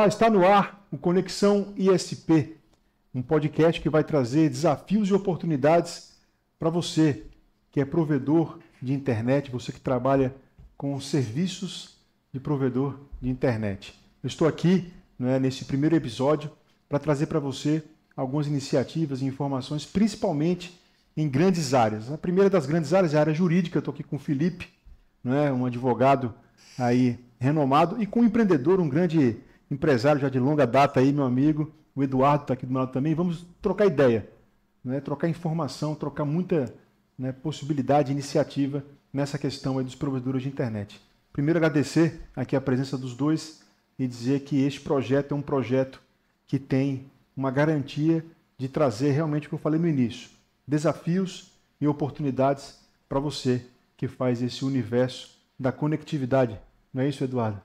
Olá, está no ar o Conexão ISP, um podcast que vai trazer desafios e oportunidades para você que é provedor de internet, você que trabalha com serviços de provedor de internet. Eu estou aqui, nesse primeiro episódio para trazer para você algumas iniciativas e informações, principalmente em grandes áreas. A primeira das grandes áreas é a área jurídica. Eu estou aqui com o Felipe, um advogado aí renomado, e com um empreendedor, um grande empresário já de longa data aí, meu amigo, o Eduardo está aqui do meu lado também. Vamos trocar ideia, trocar informação, trocar muita possibilidade, iniciativa nessa questão aí dos provedores de internet. Primeiro, agradecer aqui a presença dos dois e dizer que este projeto é um projeto que tem uma garantia de trazer realmente o que eu falei no início, desafios e oportunidades para você que faz esse universo da conectividade. Não é isso, Eduardo?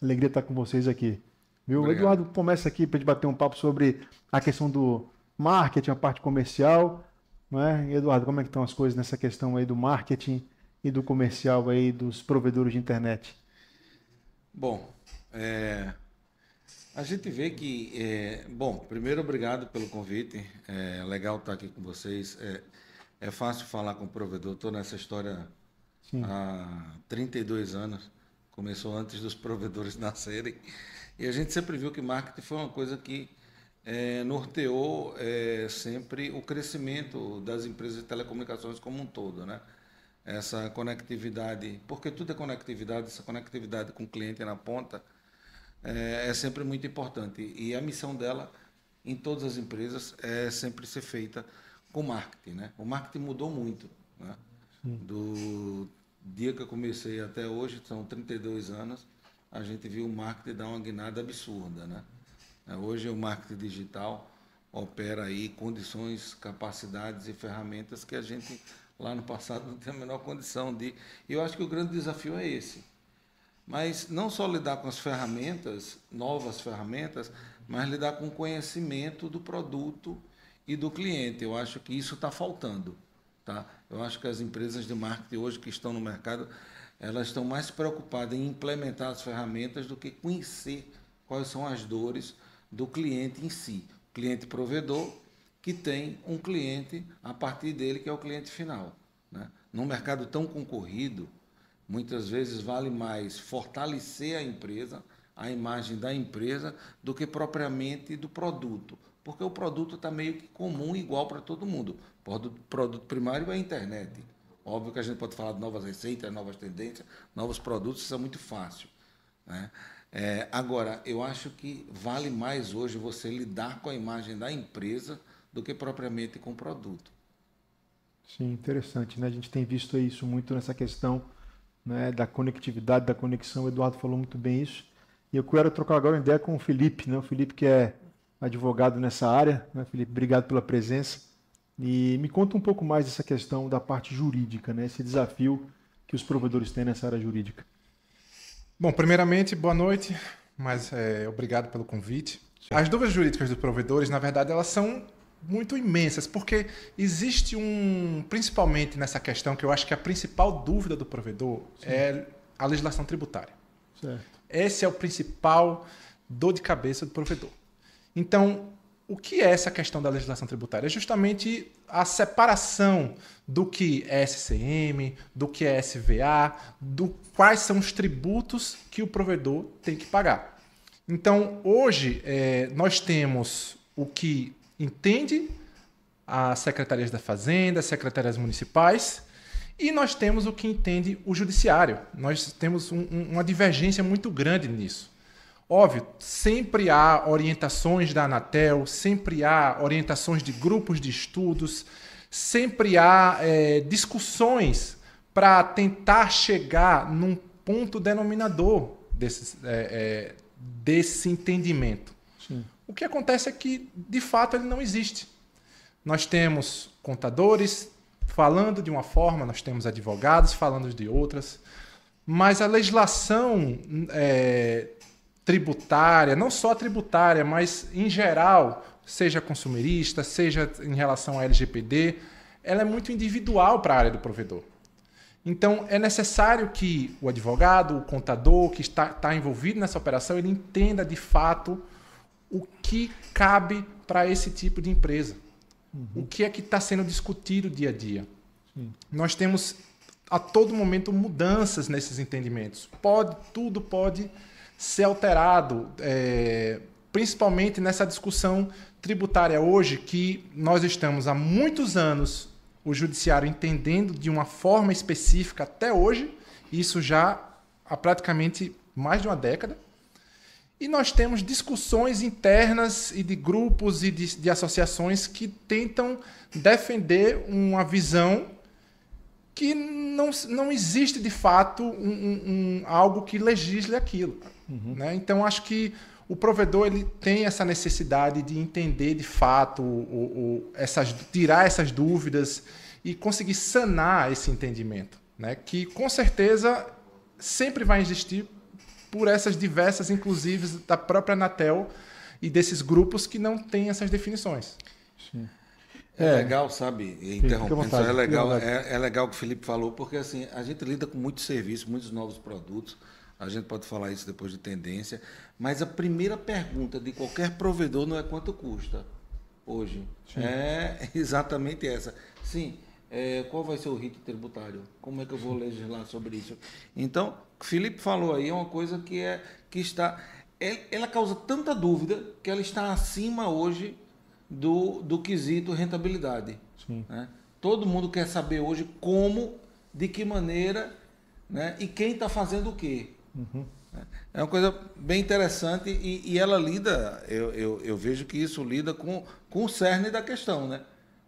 Alegria estar com vocês aqui. Viu? Eduardo, começa aqui para a gente bater um papo sobre a questão do marketing, a parte comercial. Eduardo, como é que estão as coisas nessa questão aí do marketing e do comercial aí dos provedores de internet? Bom, a gente vê que... primeiro, obrigado pelo convite. É legal estar aqui com vocês. É fácil falar com o provedor. Estou nessa história há 32 anos. Começou antes dos provedores nascerem. E a gente sempre viu que marketing foi uma coisa que norteou sempre o crescimento das empresas de telecomunicações como um todo, né? Essa conectividade, porque tudo é conectividade, essa conectividade com o cliente na ponta é sempre muito importante. E a missão dela, em todas as empresas, é sempre ser feita com marketing, né? O marketing mudou muito, né? Do dia que eu comecei até hoje, são 32 anos, a gente viu o marketing dar uma guinada absurda, né? Hoje o marketing digital opera aí condições, capacidades e ferramentas que a gente lá no passado não tinha a menor condição de... E eu acho que o grande desafio é esse. Mas não só lidar com as ferramentas, novas ferramentas, mas lidar com o conhecimento do produto e do cliente. Eu acho que isso está faltando, tá? Eu acho que as empresas de marketing hoje que estão no mercado, elas estão mais preocupadas em implementar as ferramentas do que conhecer quais são as dores do cliente em si. O cliente provedor, que tem um cliente a partir dele, que é o cliente final, né? Num mercado tão concorrido, muitas vezes vale mais fortalecer a empresa, a imagem da empresa, do que propriamente do produto. Porque o produto está meio que comum, igual para todo mundo. O produto primário é a internet. Óbvio que a gente pode falar de novas receitas, novas tendências, novos produtos, isso é muito fácil, né? Agora, eu acho que vale mais hoje você lidar com a imagem da empresa do que propriamente com o produto. Sim, interessante, né? A gente tem visto isso muito nessa questão, da conectividade, da conexão. O Eduardo falou muito bem isso. E eu quero trocar agora uma ideia com o Felipe, né? O Felipe que é advogado nessa área, né? Felipe, obrigado pela presença. E me conta um pouco mais dessa questão da parte jurídica, né? Esse desafio que os provedores têm nessa área jurídica. Bom, primeiramente, boa noite, mas obrigado pelo convite. Sim. As dúvidas jurídicas dos provedores, na verdade, elas são muito imensas, porque existe principalmente nessa questão, que eu acho que a principal dúvida do provedor é a legislação tributária. Certo. Esse é o principal dor de cabeça do provedor. Então, o que é essa questão da legislação tributária? É justamente a separação do que é SCM, do que é SVA, quais são os tributos que o provedor tem que pagar. Então, hoje, nós temos o que entende as secretarias da Fazenda, as secretarias municipais, e nós temos o que entende o judiciário. Nós temos uma divergência muito grande nisso. Óbvio, sempre há orientações da Anatel, sempre há orientações de grupos de estudos, sempre há discussões para tentar chegar num ponto denominador desse entendimento. Sim. O que acontece é que, de fato, ele não existe. Nós temos contadores falando de uma forma, nós temos advogados falando de outras, mas a legislação tributária, não só tributária, mas em geral, seja consumerista, seja em relação à LGPD, ela é muito individual para a área do provedor. Então, é necessário que o advogado, o contador que está envolvido nessa operação, ele entenda de fato o que cabe para esse tipo de empresa. O que é que está sendo discutido dia a dia. Nós temos a todo momento mudanças nesses entendimentos. Tudo pode ser alterado, principalmente nessa discussão tributária hoje, que nós estamos há muitos anos, o judiciário entendendo de uma forma específica até hoje, isso já há praticamente mais de uma década. E nós temos discussões internas e de grupos e de associações que tentam defender uma visão que não existe de fato algo que legisle aquilo. Né? Então, acho que o provedor ele tem essa necessidade de entender de fato, tirar essas dúvidas e conseguir sanar esse entendimento, né? Que com certeza sempre vai existir por essas diversas, inclusive da própria Anatel e desses grupos que não têm essas definições. Sim. É legal, sabe? Interrompendo, só é legal o que o Felipe falou, porque assim, a gente lida com muitos serviços, muitos novos produtos. A gente pode falar isso depois de tendência, mas a primeira pergunta de qualquer provedor não é quanto custa hoje. Sim. É exatamente essa. Sim, qual vai ser o rito tributário? Como é que eu vou legislar sobre isso? Então, o que o Felipe falou aí é uma coisa que está... Ela causa tanta dúvida que ela está acima hoje do quesito rentabilidade. Sim. Né? Todo mundo quer saber hoje como, de que maneira, né? E quem está fazendo o quê. É uma coisa bem interessante e ela lida, eu vejo que isso lida com o cerne da questão, né?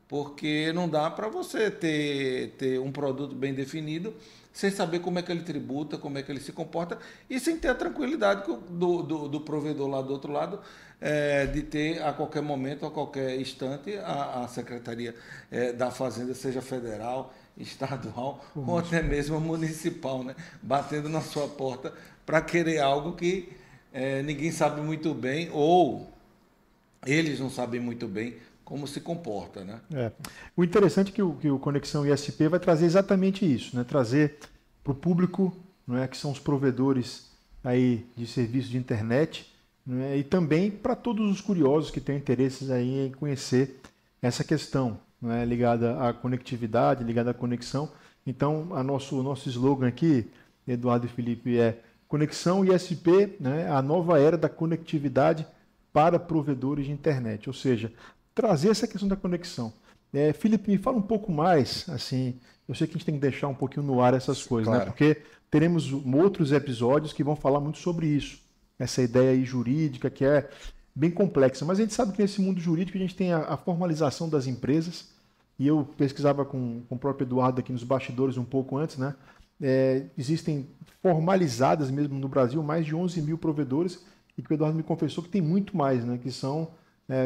Porque não dá para você ter um produto bem definido sem saber como é que ele tributa, como é que ele se comporta e sem ter a tranquilidade do provedor lá do outro lado, de ter a qualquer momento, a qualquer instante, a Secretaria da Fazenda, seja federal, estadual ou até mesmo municipal, né? Batendo na sua porta para querer algo que ninguém sabe muito bem ou eles não sabem muito bem como se comporta, né? O interessante é que o Conexão ISP vai trazer exatamente isso, né? Trazer para o público, né, que são os provedores aí de serviços de internet, né, e também para todos os curiosos que têm interesses aí em conhecer essa questão, né, ligada à conectividade, ligada à conexão. Então, o nosso slogan aqui, Eduardo e Felipe, é Conexão ISP, né, a nova era da conectividade para provedores de internet, ou seja, trazer essa questão da conexão. Felipe, me fala um pouco mais, assim, eu sei que a gente tem que deixar um pouquinho no ar essas coisas, claro, né, porque teremos outros episódios que vão falar muito sobre isso, essa ideia aí jurídica que é bem complexa, mas a gente sabe que nesse mundo jurídico a gente tem a formalização das empresas, e eu pesquisava com o próprio Eduardo aqui nos bastidores um pouco antes, né? Existem formalizadas mesmo no Brasil mais de 11 mil provedores, e que o Eduardo me confessou que tem muito mais, né? Que são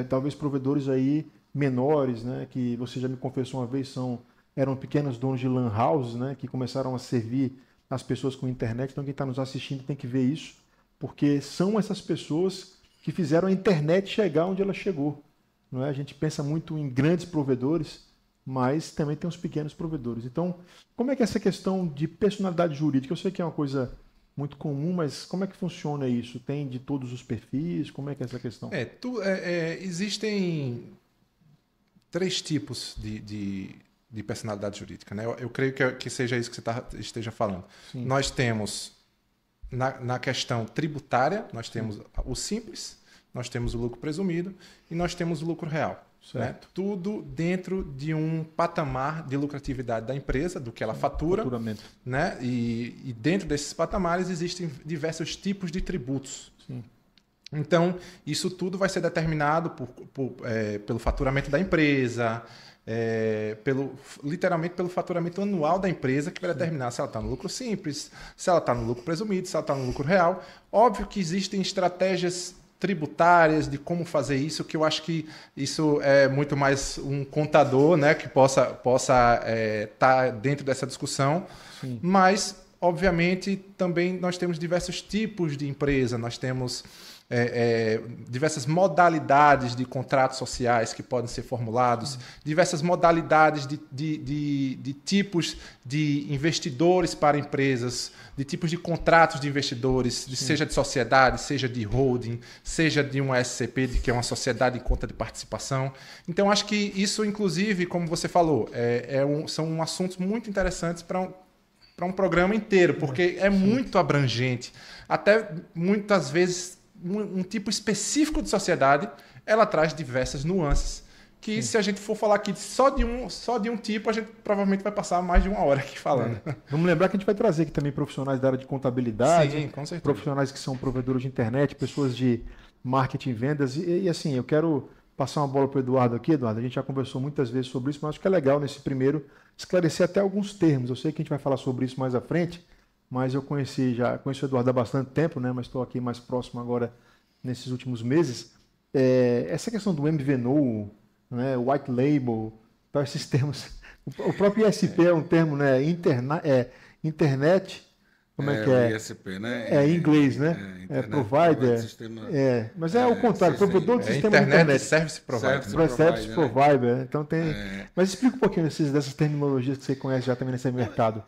talvez provedores aí menores, né? Que você já me confessou uma vez, eram pequenos donos de lan houses, né? Que começaram a servir as pessoas com internet. Então quem está nos assistindo tem que ver isso, porque são essas pessoas que fizeram a internet chegar onde ela chegou. Não é? A gente pensa muito em grandes provedores, mas também tem os pequenos provedores. Então, como é que é essa questão de personalidade jurídica? Eu sei que é uma coisa muito comum, mas como é que funciona isso? Tem de todos os perfis? Como é que é essa questão? Existem 3 tipos de personalidade jurídica, né? Eu creio que seja isso que você esteja falando. Sim. Nós temos, na questão tributária, nós temos o simples, nós temos o lucro presumido e nós temos o lucro real. Né? Tudo dentro de um patamar de lucratividade da empresa, do que ela fatura. Né? E dentro desses patamares existem diversos tipos de tributos. Sim. Então, isso tudo vai ser determinado pelo faturamento da empresa, literalmente pelo faturamento anual da empresa, que vai determinar se ela está no lucro simples, se ela está no lucro presumido, se ela está no lucro real. Óbvio que existem estratégias tributárias de como fazer isso, que eu acho que isso é muito mais um contador, né, que possa estar dentro dessa discussão. Sim. Mas, obviamente, também nós temos diversos tipos de empresa. Nós temos diversas modalidades de contratos sociais que podem ser formulados, diversas modalidades de tipos de investidores para empresas, de tipos de contratos de investidores, seja de sociedade, seja de holding, seja de uma SCP, que é uma sociedade de conta de participação. Então, acho que isso, inclusive, como você falou, são assuntos muito interessantes para um programa inteiro, porque é muito abrangente. Até, muitas vezes, um tipo específico de sociedade, ela traz diversas nuances. Que se a gente for falar aqui só de um tipo, a gente provavelmente vai passar mais de 1 hora aqui falando. Vamos lembrar que a gente vai trazer aqui também profissionais da área de contabilidade, sim, com certeza, profissionais que são provedores de internet, pessoas de marketing e vendas. E assim, eu quero passar uma bola para o Eduardo aqui, Eduardo. A gente já conversou muitas vezes sobre isso, mas acho que é legal nesse primeiro esclarecer até alguns termos. Eu sei que a gente vai falar sobre isso mais à frente, mas eu conheço o Eduardo há bastante tempo, né? Mas estou aqui mais próximo agora nesses últimos meses. Essa questão do MVNO, né, white label, tá, esses termos. O próprio ISP é um termo, né? Internet, como é que é? ISP, né? Em inglês, né? Provider. Mas é o contrário, provedor de sistema de internet. Service Provider. Service Provider. Né? Então tem. Mas explica um pouquinho dessas terminologias que você conhece já também nesse mercado.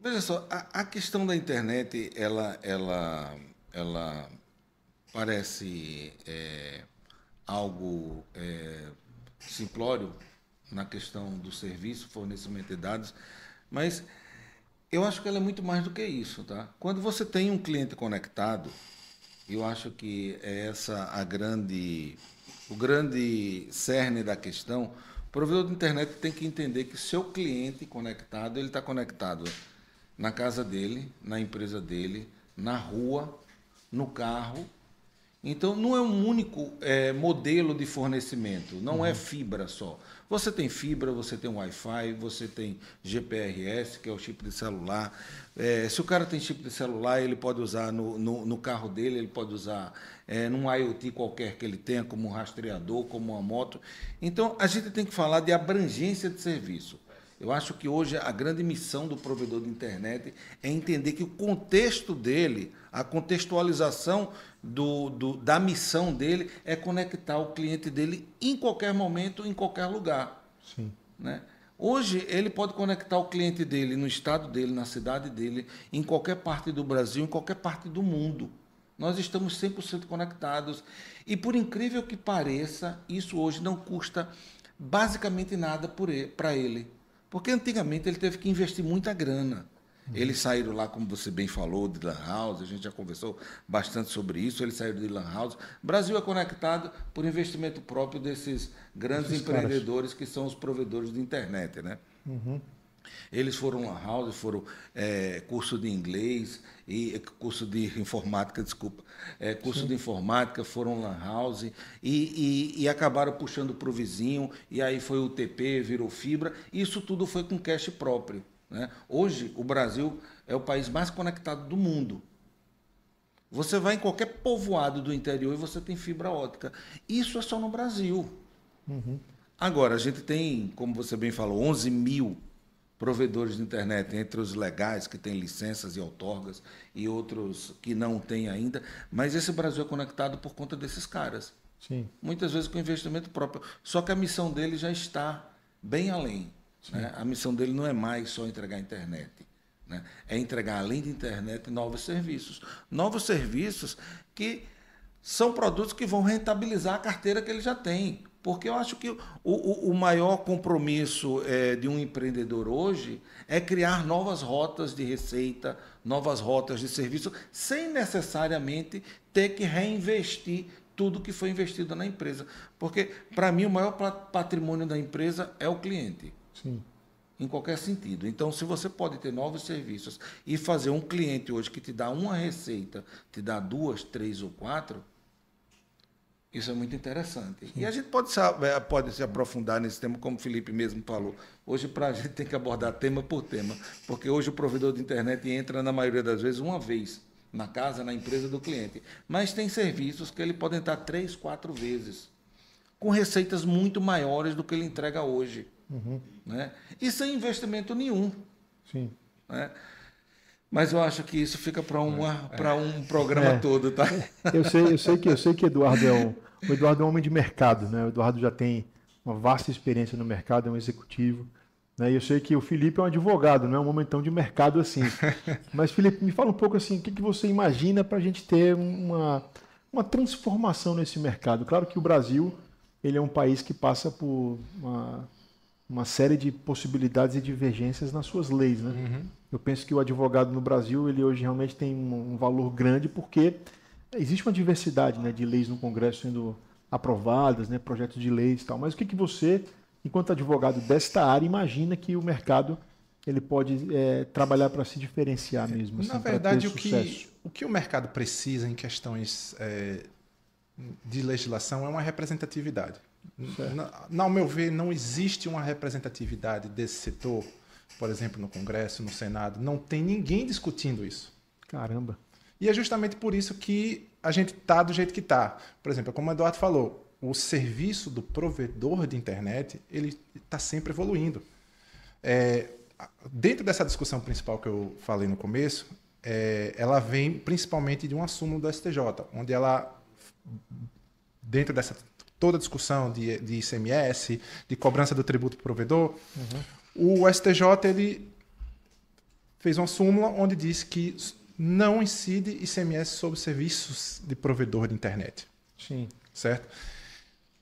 Veja só, a questão da internet, ela parece algo simplório na questão do serviço, fornecimento de dados, mas eu acho que ela é muito mais do que isso, tá? Quando você tem um cliente conectado, eu acho que o grande cerne da questão. O provedor de internet tem que entender que seu cliente conectado, ele está conectado na casa dele, na empresa dele, na rua, no carro. Então, não é um único modelo de fornecimento, não é fibra só. Você tem fibra, você tem Wi-Fi, você tem GPRS, que é o chip de celular. Se o cara tem chip de celular, ele pode usar no carro dele, ele pode usar num IoT qualquer que ele tenha, como um rastreador, como uma moto. Então, a gente tem que falar de abrangência de serviço. Eu acho que hoje a grande missão do provedor de internet é entender que o contexto dele, a contextualização da missão dele é conectar o cliente dele em qualquer momento, em qualquer lugar. Sim. Né? Hoje, ele pode conectar o cliente dele no estado dele, na cidade dele, em qualquer parte do Brasil, em qualquer parte do mundo. Nós estamos 100% conectados. E, por incrível que pareça, isso hoje não custa basicamente nada para ele. Porque antigamente ele teve que investir muita grana. Eles saíram lá, como você bem falou, de Lan House, a gente já conversou bastante sobre isso, eles saíram de Lan House. O Brasil é conectado por investimento próprio desses grandes empreendedores que são os provedores de internet, né? Eles foram Lan House, foram curso de inglês, e curso de informática, curso de informática, foram Lan House e acabaram puxando para o vizinho, e aí foi o TP, virou fibra, isso tudo foi com cash próprio. Né? Hoje, o Brasil é o país mais conectado do mundo. Você vai em qualquer povoado do interior e você tem fibra ótica. Isso é só no Brasil. Agora, a gente tem, como você bem falou, 11 mil provedores de internet, entre os legais, que têm licenças e outorgas, e outros que não têm ainda, mas esse Brasil é conectado por conta desses caras. Sim. Muitas vezes com investimento próprio. Só que a missão dele já está bem além. Né? A missão dele não é mais só entregar internet. Né? É entregar, além de internet, novos serviços. Novos serviços que são produtos que vão rentabilizar a carteira que ele já tem. Porque eu acho que o maior compromisso de um empreendedor hoje é criar novas rotas de receita, novas rotas de serviço, sem necessariamente ter que reinvestir tudo que foi investido na empresa. Porque, para mim, o maior patrimônio da empresa é o cliente. Sim. Em qualquer sentido. Então, se você pode ter novos serviços e fazer um cliente hoje que te dá uma receita, te dá 2, 3 ou 4, isso é muito interessante. Sim. E a gente pode se aprofundar nesse tema, como o Felipe mesmo falou. Hoje, a gente tem que abordar tema por tema, porque hoje o provedor de internet entra, na maioria das vezes, uma vez na casa, na empresa do cliente. Mas tem serviços que ele pode entrar 3, 4 vezes, com receitas muito maiores do que ele entrega hoje. Né? E sem investimento nenhum. Sim. Né? Mas eu acho que isso fica para um programa todo, tá? Eu sei que o Eduardo é um homem de mercado, né? O Eduardo já tem uma vasta experiência no mercado, é um executivo, né? E eu sei que o Felipe é um advogado, não é um homem tão de mercado assim. Mas, Felipe, me fala um pouco assim, o que você imagina para a gente ter uma transformação nesse mercado? Claro que o Brasil ele é um país que passa por uma série de possibilidades e divergências nas suas leis, né? Uhum. Eu penso que o advogado no Brasil, ele hoje realmente tem um valor grande porque existe uma diversidade, né, de leis no Congresso sendo aprovadas, né, projetos de leis e tal. Mas o que você, enquanto advogado desta área, imagina que o mercado ele pode trabalhar para se diferenciar mesmo? Assim, Na verdade, sucesso? o que o mercado precisa em questões de legislação é uma representatividade. Ao meu ver, não existe uma representatividade desse setor, por exemplo, no Congresso, no Senado. Não tem ninguém discutindo isso. Caramba. E é justamente por isso que a gente está do jeito que está. Por exemplo, como o Eduardo falou, o serviço do provedor de internet ele está sempre evoluindo. Dentro dessa discussão principal que eu falei no começo, ela vem principalmente de uma súmula do STJ, onde ela, dentro dessa toda a discussão de ICMS, de cobrança do tributo do provedor, o STJ ele fez uma súmula onde diz que não incide ICMS sobre serviços de provedor de internet. Sim. Certo?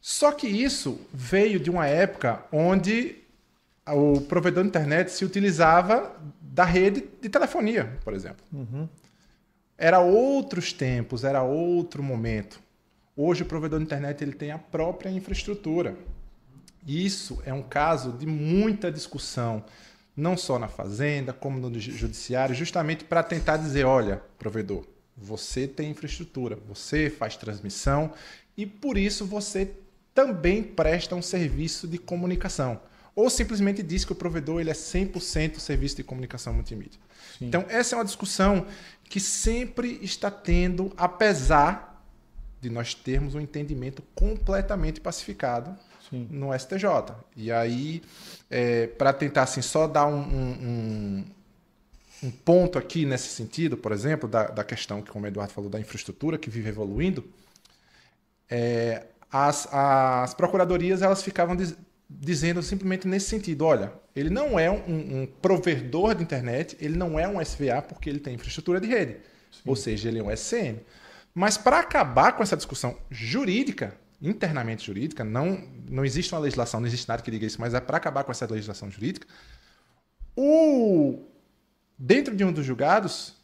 Só que isso veio de uma época onde o provedor de internet se utilizava da rede de telefonia, por exemplo. Era outros tempos, era outro momento. Hoje o provedor de internet ele tem a própria infraestrutura. Isso é um caso de muita discussão, não só na Fazenda, como no Judiciário, justamente para tentar dizer, olha, provedor, você tem infraestrutura, você faz transmissão e por isso você também presta um serviço de comunicação. Ou simplesmente diz que o provedor ele é 100% serviço de comunicação multimídia. Sim. Então, essa é uma discussão que sempre está tendo, apesar de nós termos um entendimento completamente pacificado Sim. no STJ. E aí, para tentar assim, só dar um ponto aqui nesse sentido, por exemplo, da questão que, como o Eduardo falou, da infraestrutura que vive evoluindo, as procuradorias elas ficavam dizendo simplesmente nesse sentido, olha, ele não é um provedor de internet, ele não é um SVA porque ele tem infraestrutura de rede, Sim. ou seja, ele é um SCM. Mas para acabar com essa discussão jurídica, internamente jurídica, não existe uma legislação, não existe nada que diga isso, mas é para acabar com essa legislação jurídica, dentro de um dos julgados,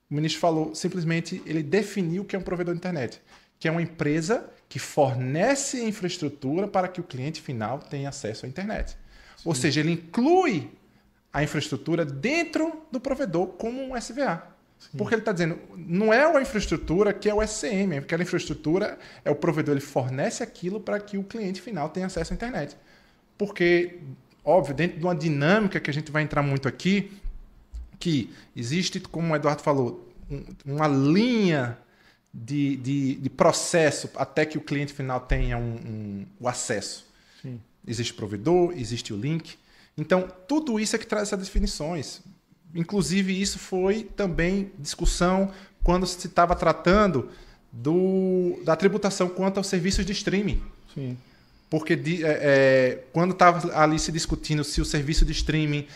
o ministro falou, simplesmente, ele definiu o que é um provedor de internet, que é uma empresa que fornece infraestrutura para que o cliente final tenha acesso à internet. Sim. Ou seja, ele inclui a infraestrutura dentro do provedor como um SVA. Sim. Porque ele está dizendo, não é a infraestrutura que é o SCM, aquela infraestrutura é o provedor, ele fornece aquilo para que o cliente final tenha acesso à internet. Porque, óbvio, dentro de uma dinâmica que a gente vai entrar muito aqui, que existe, como o Eduardo falou, uma linha de processo até que o cliente final tenha o acesso. Sim. Existe o provedor, existe o link. Então, tudo isso é que traz essas definições. Inclusive, isso foi também discussão quando se estava tratando da tributação quanto aos serviços de streaming. Sim. Porque quando estava ali se discutindo se o serviço de streaming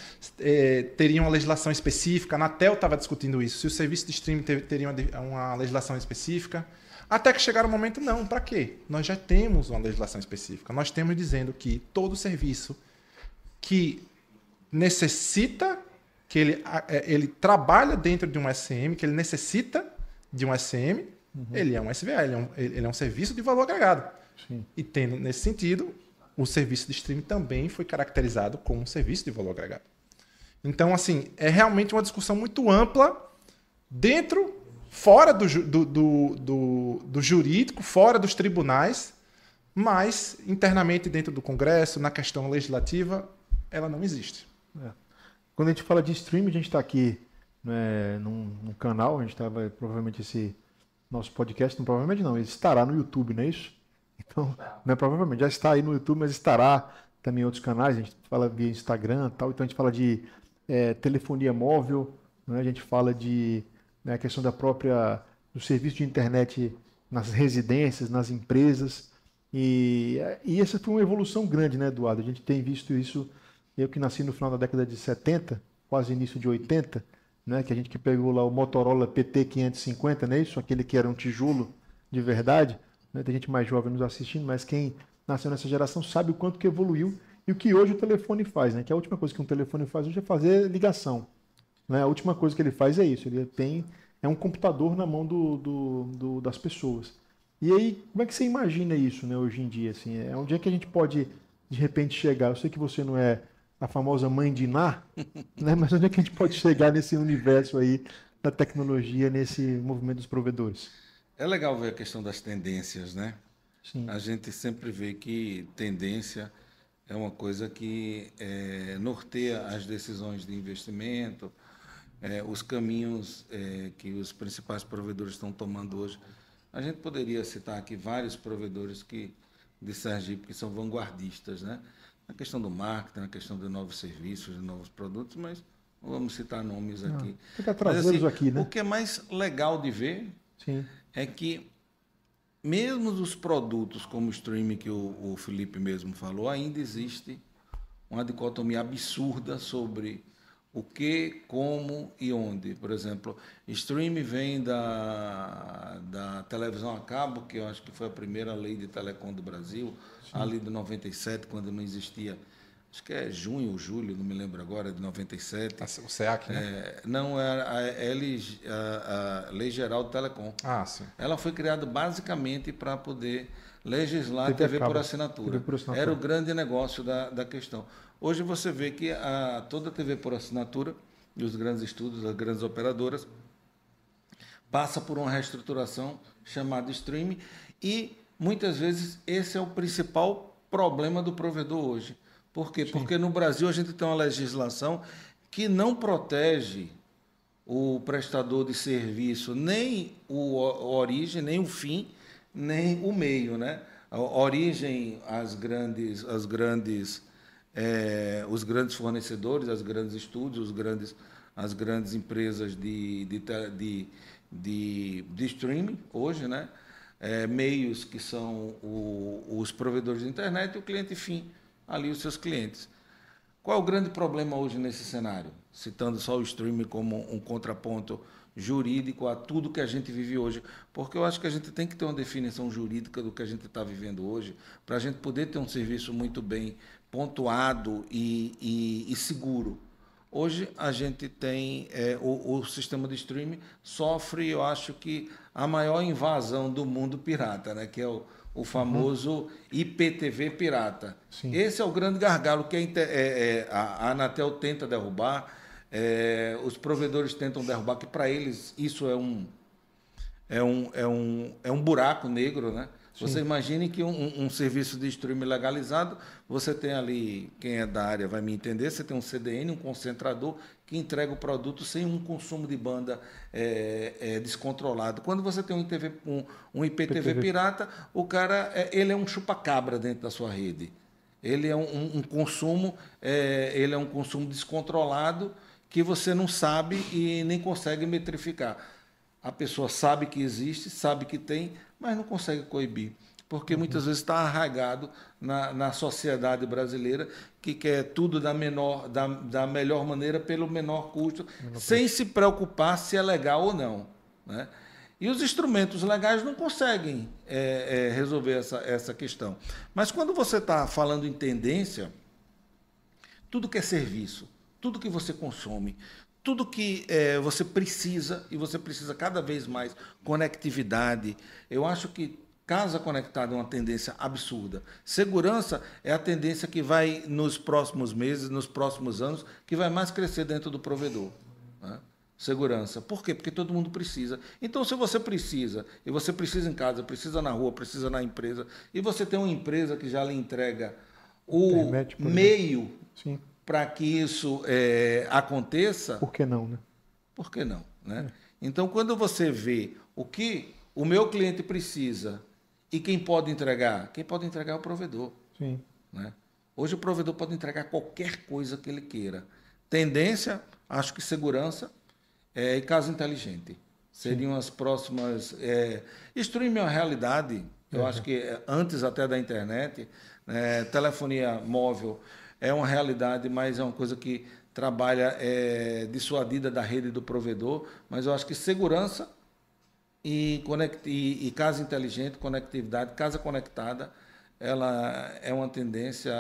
teria uma legislação específica, a Anatel estava discutindo isso, se o serviço de streaming teria uma legislação específica, até que chegaram o momento, não, para quê? Nós já temos uma legislação específica. Nós temos dizendo que todo serviço que necessita, que ele trabalha dentro de um SCM, que ele necessita de um SCM, ele é um SVA, ele é um serviço de valor agregado. Sim. E tendo nesse sentido, o serviço de streaming também foi caracterizado como um serviço de valor agregado. Então, assim, é realmente uma discussão muito ampla fora do jurídico, fora dos tribunais, mas internamente dentro do Congresso, na questão legislativa, ela não existe. Quando a gente fala de streaming, a gente está aqui num canal, a gente estava, provavelmente esse nosso podcast, provavelmente não, ele estará no YouTube, não é isso? Então, provavelmente já está aí no YouTube, mas estará também em outros canais. A gente fala via Instagram e tal. Então a gente fala de telefonia móvel, né? A gente fala de, né, a questão do serviço de internet nas residências, nas empresas. E essa foi uma evolução grande, né, Eduardo? A gente tem visto isso, eu que nasci no final da década de 70, quase início de 80, né, que a gente que pegou lá o Motorola PT550, né, isso, aquele que era um tijolo de verdade, né, tem gente mais jovem nos assistindo, mas quem nasceu nessa geração sabe o quanto que evoluiu e o que hoje o telefone faz, né, que a última coisa que um telefone faz hoje é fazer ligação, né, a última coisa que ele faz é isso, é um computador na mão das pessoas. E aí, como é que você imagina isso, né, hoje em dia? Assim, é onde é que a gente pode, de repente, chegar? Eu sei que você não é a famosa mãe de Iná, né, mas onde é que a gente pode chegar nesse universo aí da tecnologia, nesse movimento dos provedores? É legal ver a questão das tendências, né? Sim, A gente sempre vê que tendência é uma coisa que norteia as decisões de investimento, os caminhos que os principais provedores estão tomando hoje. A gente poderia citar aqui vários provedores de Sergipe que são vanguardistas, né? Na questão do marketing, na questão de novos serviços, de novos produtos, mas não vamos citar nomes aqui. fica Mas trazê-los assim, aqui, o né? que é mais legal de ver Sim, é que mesmo os produtos como o streaming que o Felipe mesmo falou, ainda existe uma dicotomia absurda sobre o que, como e onde. Por exemplo, streaming vem da televisão a cabo, que eu acho que foi a primeira lei de telecom do Brasil, ali de 97, quando não existia, acho que é junho ou julho, não me lembro agora, de 97. O SEAC, né? Não, era a Lei Geral de Telecom. Ah, sim. Ela foi criada basicamente para poder legislar TV a TV cabo, por assinatura. TV por assinatura. Era o grande negócio da questão. Hoje você vê que toda a TV por assinatura, e os grandes estúdios, as grandes operadoras, passa por uma reestruturação chamada streaming e muitas vezes esse é o principal problema do provedor hoje. Por quê? Sim. Porque no Brasil a gente tem uma legislação que não protege o prestador de serviço, nem a origem, nem o fim, nem o meio, né? A origem, os grandes fornecedores, os grandes estúdios, as grandes empresas de streaming hoje, né? Meios que são os provedores de internet e o cliente fim, ali os seus clientes. Qual é o grande problema hoje nesse cenário? Citando só o streaming como um contraponto jurídico a tudo que a gente vive hoje. Porque eu acho que a gente tem que ter uma definição jurídica do que a gente está vivendo hoje, para a gente poder ter um serviço muito bem pontuado e seguro. Hoje a gente tem o sistema de streaming sofre, eu acho que, a maior invasão do mundo pirata, né? Que é o famoso IPTV pirata. Sim. Esse é o grande gargalo que a Anatel tenta derrubar, os provedores tentam derrubar, que para eles isso é um buraco negro, né? Sim. Você imagine que um serviço de streaming legalizado, você tem ali, quem é da área vai me entender, você tem um CDN, um concentrador, que entrega o produto sem um consumo de banda descontrolado. Quando você tem um IPTV pirata, o cara ele é um chupa-cabra dentro da sua rede. Ele é um consumo descontrolado que você não sabe e nem consegue metrificar. A pessoa sabe que existe, sabe que tem, mas não consegue coibir, porque muitas vezes está arraigado na sociedade brasileira, que quer tudo da melhor maneira, pelo menor custo, sem se preocupar se é legal ou não, né? E os instrumentos legais não conseguem resolver essa questão. Mas quando você está falando em tendência, tudo que é serviço, tudo que você consome, tudo que você precisa, e você precisa cada vez mais, conectividade. Eu acho que casa conectada é uma tendência absurda. Segurança é a tendência que vai, nos próximos meses, nos próximos anos, que vai mais crescer dentro do provedor, né? Segurança. Por quê? Porque todo mundo precisa. Então, se você precisa, e você precisa em casa, precisa na rua, precisa na empresa, e você tem uma empresa que já lhe entrega o meio para que isso aconteça... Por que não, né? Por que não, né? Então, quando você vê o que o meu cliente precisa e quem pode entregar é o provedor. Sim. Né? Hoje o provedor pode entregar qualquer coisa que ele queira. Tendência, acho que segurança e casa inteligente. Seriam as próximas... Streaming é uma realidade, eu acho que antes até da internet, telefonia móvel é uma realidade, mas é uma coisa que trabalha dissuadida da rede do provedor, mas eu acho que segurança e casa inteligente, conectividade, casa conectada, ela é uma tendência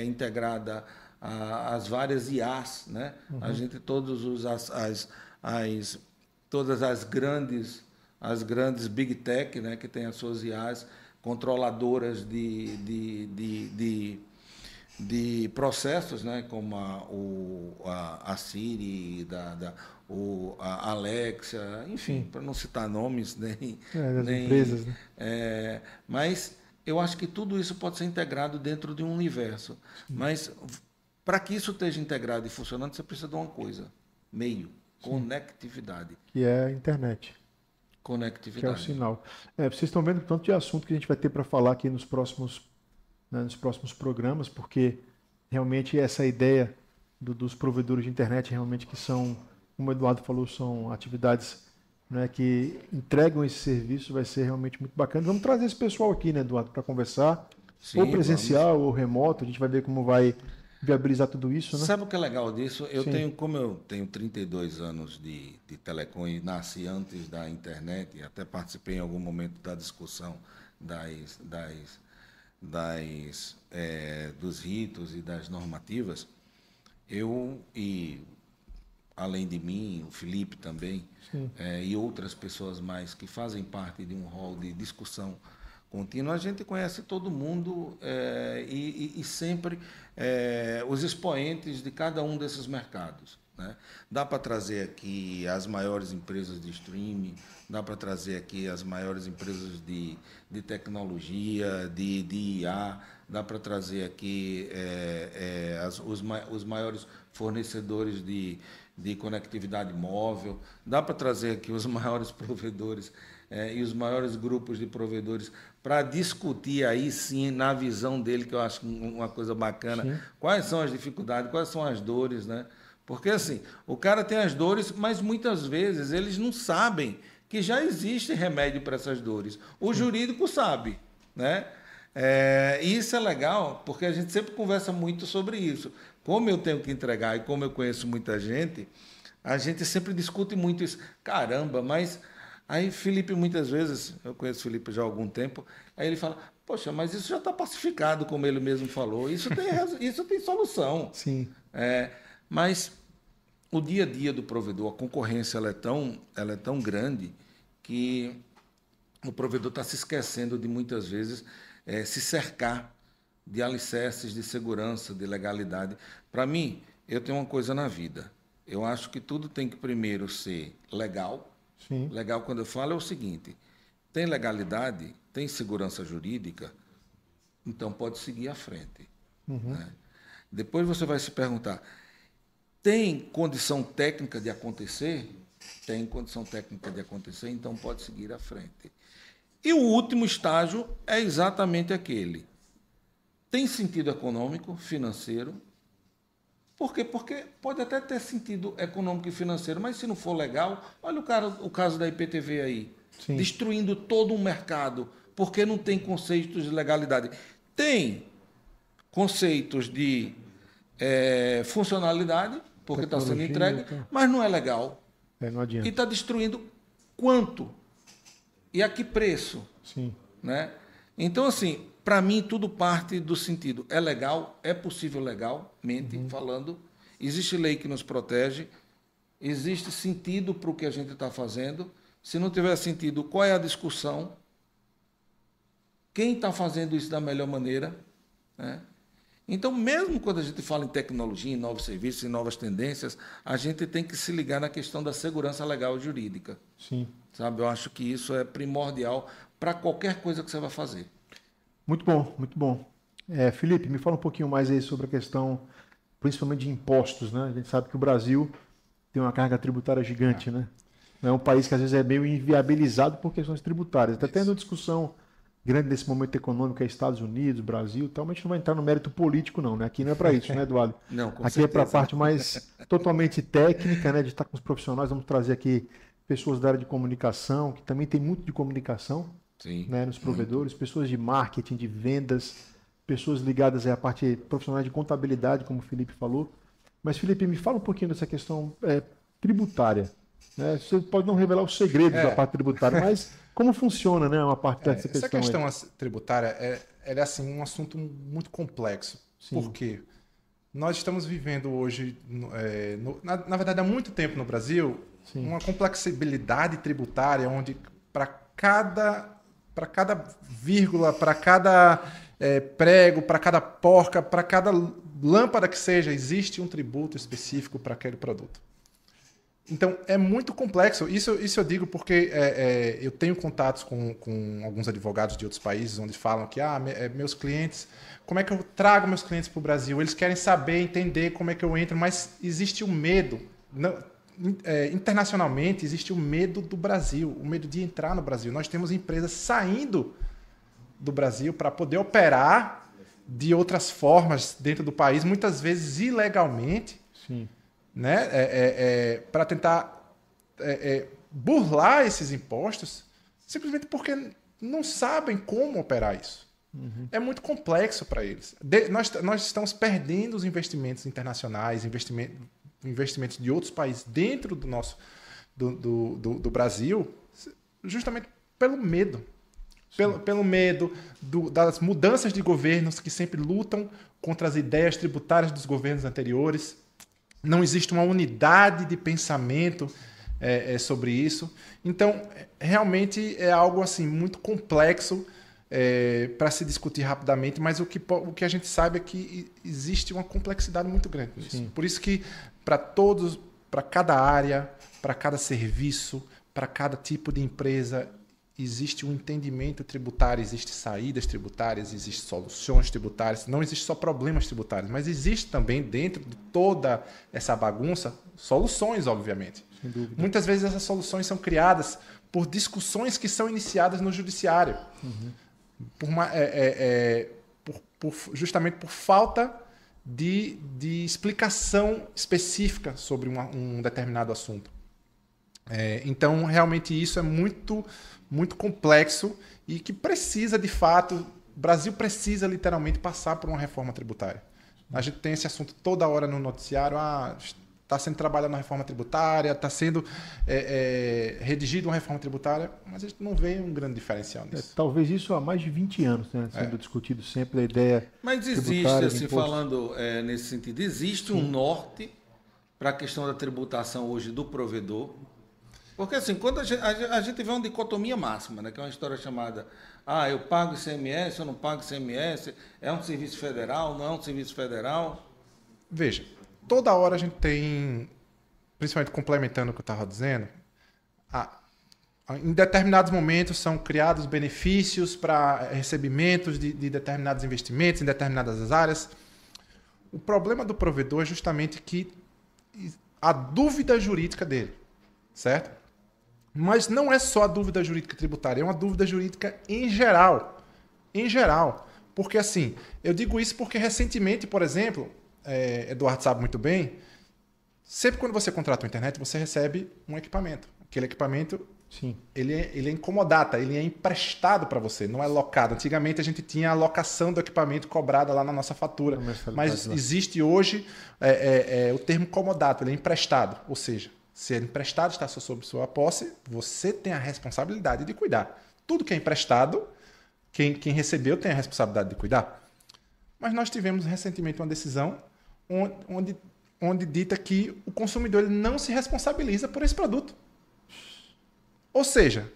integrada às várias IAs, né? A gente todas as grandes big tech, né, que têm as suas IAs controladoras de processos, né, como a Siri, a Alexa, enfim, para não citar nomes nem empresas, né? Mas eu acho que tudo isso pode ser integrado dentro de um universo. Sim. Mas para que isso esteja integrado e funcionando, você precisa de uma coisa: meio, conectividade. Que é a internet. Conectividade. Que é o sinal. Vocês estão vendo o tanto de assunto que a gente vai ter para falar aqui nos próximos programas, porque realmente essa ideia dos provedores de internet, realmente que são, como o Eduardo falou, são atividades, né, que entregam esse serviço, vai ser realmente muito bacana. Vamos trazer esse pessoal aqui, né, Eduardo, para conversar, Sim, ou presencial ou remoto, a gente vai ver como vai viabilizar tudo isso, né? Sabe o que é legal disso? Como eu tenho 32 anos de telecom e nasci antes da internet, e até participei em algum momento da discussão dos ritos e das normativas, além de mim, o Felipe também, e outras pessoas mais que fazem parte de um hall de discussão contínua, a gente conhece todo mundo e sempre os expoentes de cada um desses mercados, né? Dá para trazer aqui as maiores empresas de streaming, dá para trazer aqui as maiores empresas de tecnologia, de IA, dá para trazer aqui os maiores fornecedores de conectividade móvel, dá para trazer aqui os maiores provedores e os maiores grupos de provedores para discutir aí sim, na visão dele, que eu acho uma coisa bacana, sim, quais são as dificuldades, quais são as dores, né? Porque assim, o cara tem as dores, mas muitas vezes eles não sabem que já existe remédio para essas dores. O jurídico sabe, né? E isso é legal, porque a gente sempre conversa muito sobre isso. Como eu tenho que entregar e como eu conheço muita gente, a gente sempre discute muito isso. Caramba, mas... Aí Felipe, muitas vezes, eu conheço o Felipe já há algum tempo, aí ele fala, poxa, mas isso já está pacificado, como ele mesmo falou, isso tem solução. Sim. Mas o dia a dia do provedor, a concorrência ela é tão grande que o provedor está se esquecendo de, muitas vezes, se cercar de alicerces de segurança, de legalidade. Para mim, eu tenho uma coisa na vida, eu acho que tudo tem que primeiro ser legal. Sim. Legal, quando eu falo, é o seguinte: tem legalidade, tem segurança jurídica, então pode seguir à frente. Né? Depois você vai se perguntar, tem condição técnica de acontecer? Tem condição técnica de acontecer, então pode seguir à frente. E o último estágio é exatamente aquele. Tem sentido econômico, financeiro? Por quê? Porque pode até ter sentido econômico e financeiro, mas se não for legal, olha o caso da IPTV aí, Sim, destruindo todo um mercado, porque não tem conceitos de legalidade. Tem conceitos de funcionalidade, porque está sendo entregue, mas não é legal. Não adianta. E está destruindo quanto? E a que preço? Sim. Né? Então, assim, para mim, tudo parte do sentido. É legal, é possível legalmente falando. Existe lei que nos protege, existe sentido para o que a gente está fazendo. Se não tiver sentido, qual é a discussão? Quem está fazendo isso da melhor maneira? Né? Então, mesmo quando a gente fala em tecnologia, em novos serviços, em novas tendências, a gente tem que se ligar na questão da segurança legal e jurídica. Sim. Sabe? Eu acho que isso é primordial para qualquer coisa que você vai fazer. Muito bom, muito bom. Felipe, me fala um pouquinho mais aí sobre a questão, principalmente de impostos, né? A gente sabe que o Brasil tem uma carga tributária gigante, né? É um país que às vezes é meio inviabilizado por questões tributárias. Está tendo discussão grande nesse momento econômico é Estados Unidos, Brasil, tal, mas a gente não vai entrar no mérito político não, né? Aqui não é para isso, né, Eduardo? Não, com Aqui é para a certeza. parte mais totalmente técnica, né, de estar com os profissionais. Vamos trazer aqui pessoas da área de comunicação, que também tem muito de comunicação, Sim, né, nos provedores, pessoas de marketing, de vendas, pessoas ligadas à parte profissional de contabilidade, como o Felipe falou. Mas, Felipe, me fala um pouquinho dessa questão tributária. Né? Você pode não revelar os segredos da parte tributária, mas como funciona, né, uma parte dessa Essa questão? questão tributária ela é assim, um assunto muito complexo. Sim. Por quê? Nós estamos vivendo hoje, na verdade, há muito tempo no Brasil, Sim. uma complexibilidade tributária onde para cada vírgula, para cada prego, para cada porca, para cada lâmpada que seja, existe um tributo específico para aquele produto. Então, é muito complexo. Isso eu digo porque eu tenho contatos com alguns advogados de outros países onde falam que meus clientes, como é que eu trago meus clientes para o Brasil? Eles querem saber, entender como é que eu entro, mas existe o medo. Internacionalmente, existe o medo do Brasil, o medo de entrar no Brasil. Nós temos empresas saindo do Brasil para poder operar de outras formas dentro do país, muitas vezes ilegalmente. Sim. Né? Para tentar burlar esses impostos, simplesmente porque não sabem como operar isso. Uhum. É muito complexo para eles. Nós estamos perdendo os investimentos internacionais, investimentos de outros países dentro do nosso do Brasil, justamente pelo medo. Pelo medo das mudanças de governos que sempre lutam contra as ideias tributárias dos governos anteriores. Não existe uma unidade de pensamento sobre isso. Então, realmente é algo assim muito complexo para se discutir rapidamente, mas o que a gente sabe é que existe uma complexidade muito grande nisso. Sim. Por isso que para cada área, para cada serviço, para cada tipo de empresa, existe um entendimento tributário, existem saídas tributárias, existem soluções tributárias, não existe só problemas tributários, mas existe também dentro de toda essa bagunça soluções, obviamente. Sem dúvida. Muitas vezes essas soluções são criadas por discussões que são iniciadas no judiciário, justamente por falta de explicação específica sobre um determinado assunto. Então, realmente, isso é muito, muito complexo e que precisa, de fato, o Brasil precisa literalmente passar por uma reforma tributária. A gente tem esse assunto toda hora no noticiário, está sendo trabalhada uma reforma tributária, está sendo redigida uma reforma tributária, mas a gente não vê um grande diferencial nisso. Talvez isso há mais de 20 anos, né, sendo discutido sempre a ideia. Mas existe, assim, falando nesse sentido, existe um norte para a questão da tributação hoje do provedor. Porque assim, quando a gente vê uma dicotomia máxima, né, que é uma história chamada eu pago ICMS, eu não pago ICMS, é um serviço federal, não é um serviço federal? Veja, toda hora a gente tem, principalmente complementando o que eu estava dizendo, em determinados momentos são criados benefícios para recebimentos de determinados investimentos em determinadas áreas. O problema do provedor é justamente que a dúvida jurídica dele, certo? Mas não é só a dúvida jurídica tributária, é uma dúvida jurídica em geral. Em geral. Porque assim, eu digo isso porque recentemente, por exemplo, Eduardo sabe muito bem, sempre quando você contrata uma internet, você recebe um equipamento. Aquele equipamento, sim, ele é incomodata, ele é emprestado para você, não é locado. Antigamente a gente tinha a locação do equipamento cobrada lá na nossa fatura. Mas existe hoje o termo comodato, ele é emprestado. Ou seja, se é emprestado, está sob sua posse, você tem a responsabilidade de cuidar. Tudo que é emprestado, quem recebeu tem a responsabilidade de cuidar. Mas nós tivemos recentemente uma decisão onde dita que o consumidor ele não se responsabiliza por esse produto. Ou seja,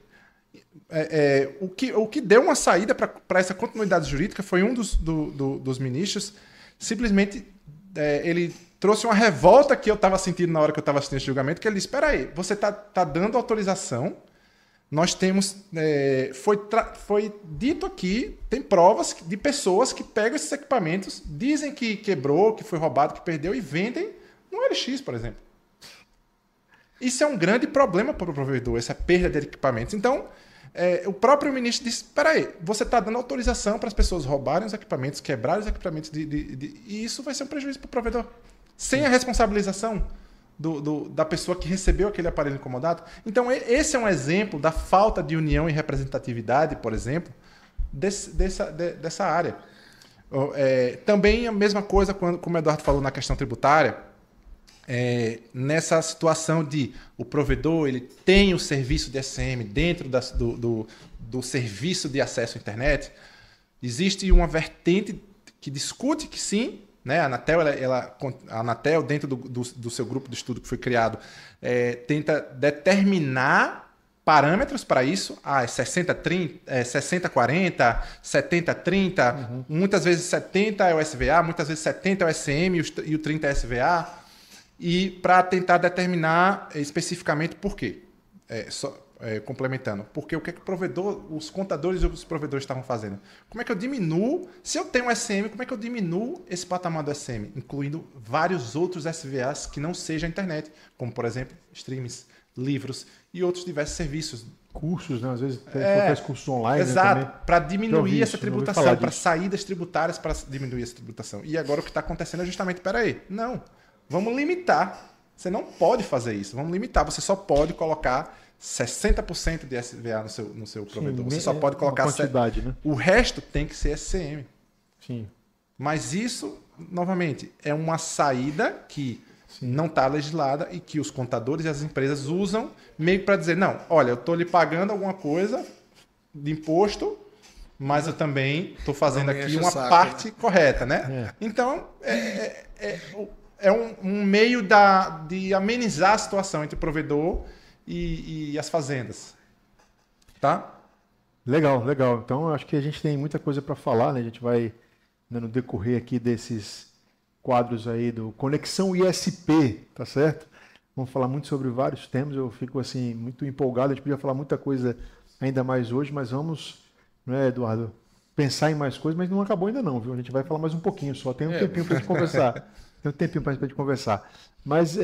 o que deu uma saída para essa continuidade jurídica foi um dos ministros, simplesmente ele trouxe uma revolta que eu estava sentindo na hora que eu estava assistindo esse julgamento, que ele disse, espera aí, você tá dando autorização, nós temos, foi dito aqui, tem provas de pessoas que pegam esses equipamentos, dizem que quebrou, que foi roubado, que perdeu e vendem no OLX, por exemplo. Isso é um grande problema para o provedor, essa perda de equipamentos. Então, o próprio ministro disse, peraí, você está dando autorização para as pessoas roubarem os equipamentos, quebrarem os equipamentos, e isso vai ser um prejuízo para o provedor. Sem a responsabilização da pessoa que recebeu aquele aparelho incomodado. Então, esse é um exemplo da falta de união e representatividade, por exemplo, dessa área. Também a mesma coisa, como o Eduardo falou na questão tributária, nessa situação de o provedor ele tem o serviço de SCM dentro do serviço de acesso à internet, existe uma vertente que discute que sim, né? A Anatel, dentro do seu grupo de estudo que foi criado, tenta determinar parâmetros para isso. É 60-40, 70-30, muitas vezes 70 é o SVA, muitas vezes 70 é o SM e o 30 é SVA, e para tentar determinar especificamente por quê. Complementando, porque o que o provedor, os contadores e os provedores estavam fazendo? Como é que eu diminuo, se eu tenho um SM, como é que eu diminuo esse patamar do SM, incluindo vários outros SVAs que não seja a internet, como por exemplo, streams, livros e outros diversos serviços. Cursos, né? Às vezes faz cursos online. Exato, né, para diminuir essa tributação, para disso. saídas tributárias para diminuir essa tributação. E agora o que está acontecendo é justamente, peraí, não, vamos limitar. Você não pode fazer isso, vamos limitar, você só pode colocar 60% de SVA no seu provedor. Você só pode colocar quantidade, né? O resto tem que ser SCM. Sim. Mas isso, novamente, é uma saída que não está legislada e que os contadores e as empresas usam meio para dizer, não, olha, eu estou lhe pagando alguma coisa de imposto, mas eu também estou fazendo aqui uma parte correta, né? Então, é um meio de amenizar a situação entre o provedor e as fazendas. Tá? Legal. Então, acho que a gente tem muita coisa para falar, né? A gente vai, né, no decorrer aqui desses quadros aí do Conexão ISP, tá certo? Vamos falar muito sobre vários temas, eu fico assim muito empolgado, a gente podia falar muita coisa ainda mais hoje, mas vamos, né, Eduardo, pensar em mais coisas, mas não acabou ainda não, viu? A gente vai falar mais um pouquinho só, tem um tempinho para a gente conversar. Tem um tempinho para a gente conversar. Mas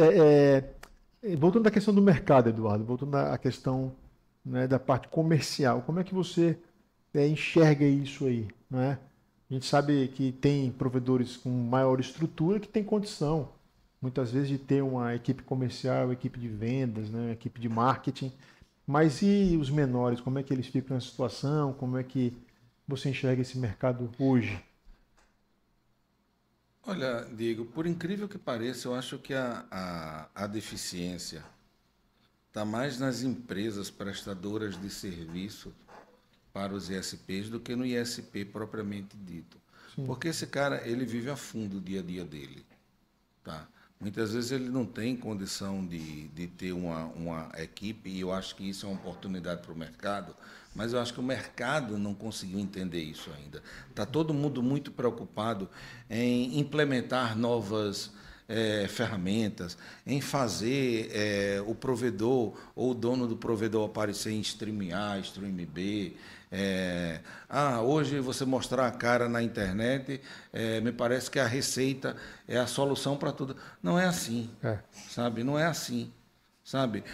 voltando à questão do mercado, Eduardo, voltando à questão, né, da parte comercial, como é que você enxerga isso aí, né? A gente sabe que tem provedores com maior estrutura que tem condição, muitas vezes, de ter uma equipe comercial, equipe de vendas, né, equipe de marketing, mas e os menores, como é que eles ficam nessa situação? Como é que você enxerga esse mercado hoje? Olha, Diego, por incrível que pareça, eu acho que a deficiência está mais nas empresas prestadoras de serviço para os ISPs do que no ISP propriamente dito. Sim. Porque esse cara, ele vive a fundo o dia a dia dele. Tá? Muitas vezes ele não tem condição de ter uma equipe, e eu acho que isso é uma oportunidade para o mercado, mas eu acho que o mercado não conseguiu entender isso ainda. Está todo mundo muito preocupado em implementar novas ferramentas, em fazer o provedor ou o dono do provedor aparecer em Stream A, Stream B. Hoje você mostrar a cara na internet, me parece que a receita é a solução para tudo. Não é assim, sabe? Não é assim, sabe?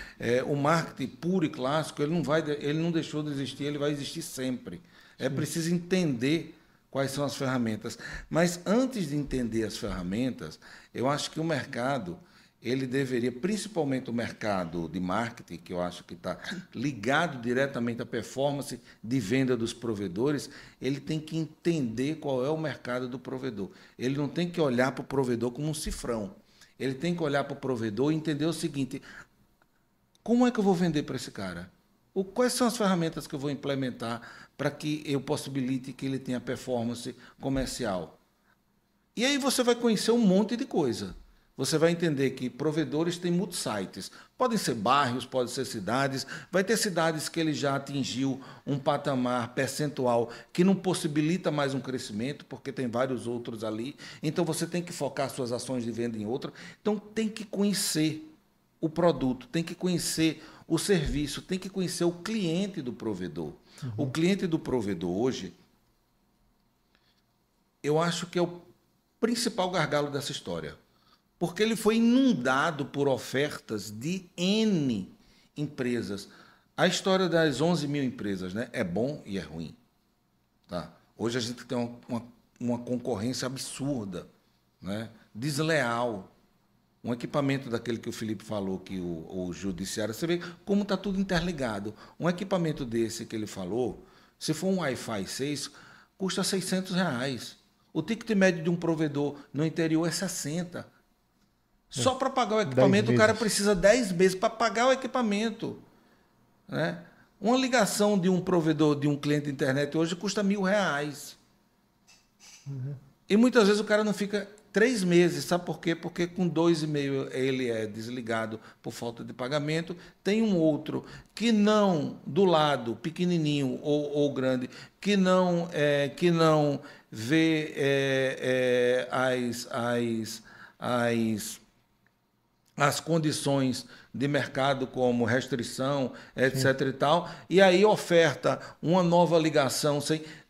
O marketing puro e clássico, ele não deixou de existir, ele vai existir sempre. É preciso entender quais são as ferramentas. Mas antes de entender as ferramentas, eu acho que o mercado, ele deveria, principalmente o mercado de marketing, que eu acho que está ligado diretamente à performance de venda dos provedores, ele tem que entender qual é o mercado do provedor. Ele não tem que olhar para o provedor como um cifrão. Ele tem que olhar para o provedor e entender o seguinte: como é que eu vou vender para esse cara? Quais são as ferramentas que eu vou implementar para que eu possibilite que ele tenha performance comercial? E aí você vai conhecer um monte de coisa. Você vai entender que provedores têm multisites. Podem ser bairros, podem ser cidades. Vai ter cidades que ele já atingiu um patamar percentual que não possibilita mais um crescimento, porque tem vários outros ali. Então você tem que focar suas ações de venda em outra. Então tem que conhecer o produto, tem que conhecer o serviço, tem que conhecer o cliente do provedor. O cliente do provedor hoje, eu acho que é o principal gargalo dessa história. Porque ele foi inundado por ofertas de N empresas. A história das 11 mil empresas, né? É bom e é ruim. Tá? Hoje a gente tem uma concorrência absurda, né? Desleal. Um equipamento daquele que o Felipe falou, que o judiciário, você vê como está tudo interligado. Um equipamento desse que ele falou, se for um Wi-Fi 6, custa R$600. O ticket médio de um provedor no interior é 60. Só para pagar o equipamento, o cara precisa 10 meses para pagar o equipamento. Né? Uma ligação de um provedor, de um cliente de internet hoje custa R$1.000. Uhum. E muitas vezes o cara não fica 3 meses. Sabe por quê? Porque com 2,5 ele é desligado por falta de pagamento. Tem um outro que não, do lado, pequenininho ou grande, que não vê as condições de mercado como restrição, etc. e tal, e aí oferta uma nova ligação.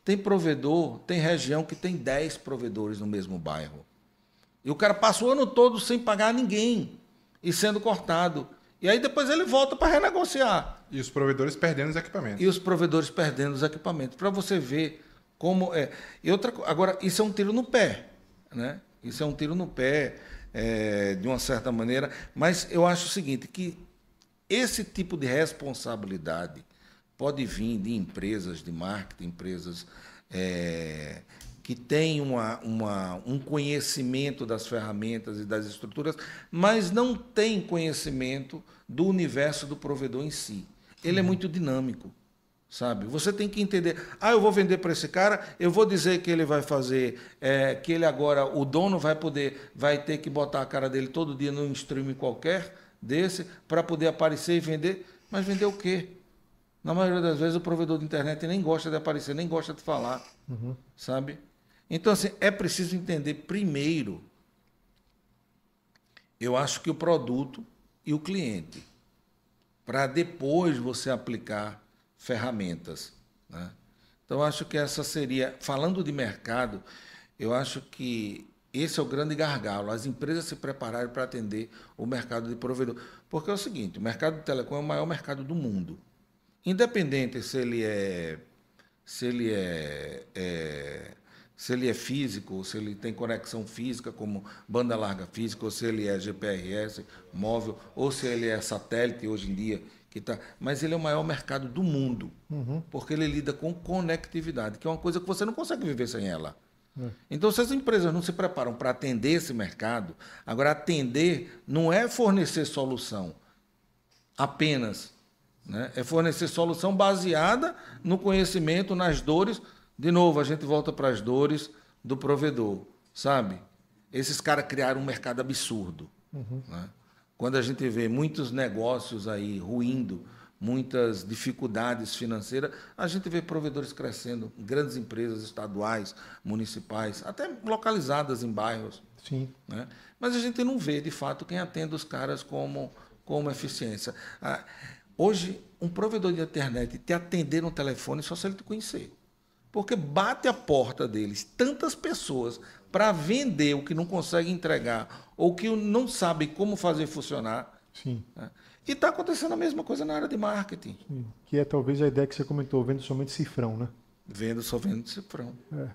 Tem provedor, tem região que tem 10 provedores no mesmo bairro. E o cara passa o ano todo sem pagar ninguém e sendo cortado. E aí depois ele volta para renegociar. E os provedores perdendo os equipamentos. E os provedores perdendo os equipamentos. Para você ver como é. Agora, isso é um tiro no pé. Né? Isso é um tiro no pé, de uma certa maneira. Mas eu acho o seguinte, que esse tipo de responsabilidade pode vir de empresas de marketing, empresas que têm um conhecimento das ferramentas e das estruturas, mas não têm conhecimento do universo do provedor em si. Ele é muito dinâmico, sabe? Você tem que entender, eu vou vender para esse cara, eu vou dizer que ele vai fazer, que ele agora, o dono vai ter que botar a cara dele todo dia num streaming qualquer desse, para poder aparecer e vender, mas vender o quê? Na maioria das vezes o provedor de internet nem gosta de aparecer, nem gosta de falar, sabe? Então, assim, é preciso entender primeiro, eu acho que o produto e o cliente, para depois você aplicar ferramentas. Né? Então, acho que essa seria, falando de mercado, eu acho que esse é o grande gargalo, as empresas se prepararem para atender o mercado de provedor. Porque é o seguinte, o mercado de telecom é o maior mercado do mundo. Independente se ele é físico, se ele tem conexão física, como banda larga física, ou se ele é GPRS, móvel, ou se ele é satélite hoje em dia, mas ele é o maior mercado do mundo, porque ele lida com conectividade, que é uma coisa que você não consegue viver sem ela. Então, se as empresas não se preparam para atender esse mercado, agora atender não é fornecer solução apenas, né? É fornecer solução baseada no conhecimento, nas dores. De novo, a gente volta para as dores do provedor, sabe? Esses caras criaram um mercado absurdo. Né? Quando a gente vê muitos negócios aí ruindo, muitas dificuldades financeiras, a gente vê provedores crescendo, grandes empresas estaduais, municipais, até localizadas em bairros. Sim. Né? Mas a gente não vê, de fato, quem atende os caras como eficiência. Hoje, um provedor de internet te atender no telefone só se ele te conhecer. Porque bate a porta deles tantas pessoas para vender o que não consegue entregar ou que não sabe como fazer funcionar. Sim. Né? E está acontecendo a mesma coisa na área de marketing. Sim. Que é talvez a ideia que você comentou, vendo somente cifrão, né? Vendo cifrão. É.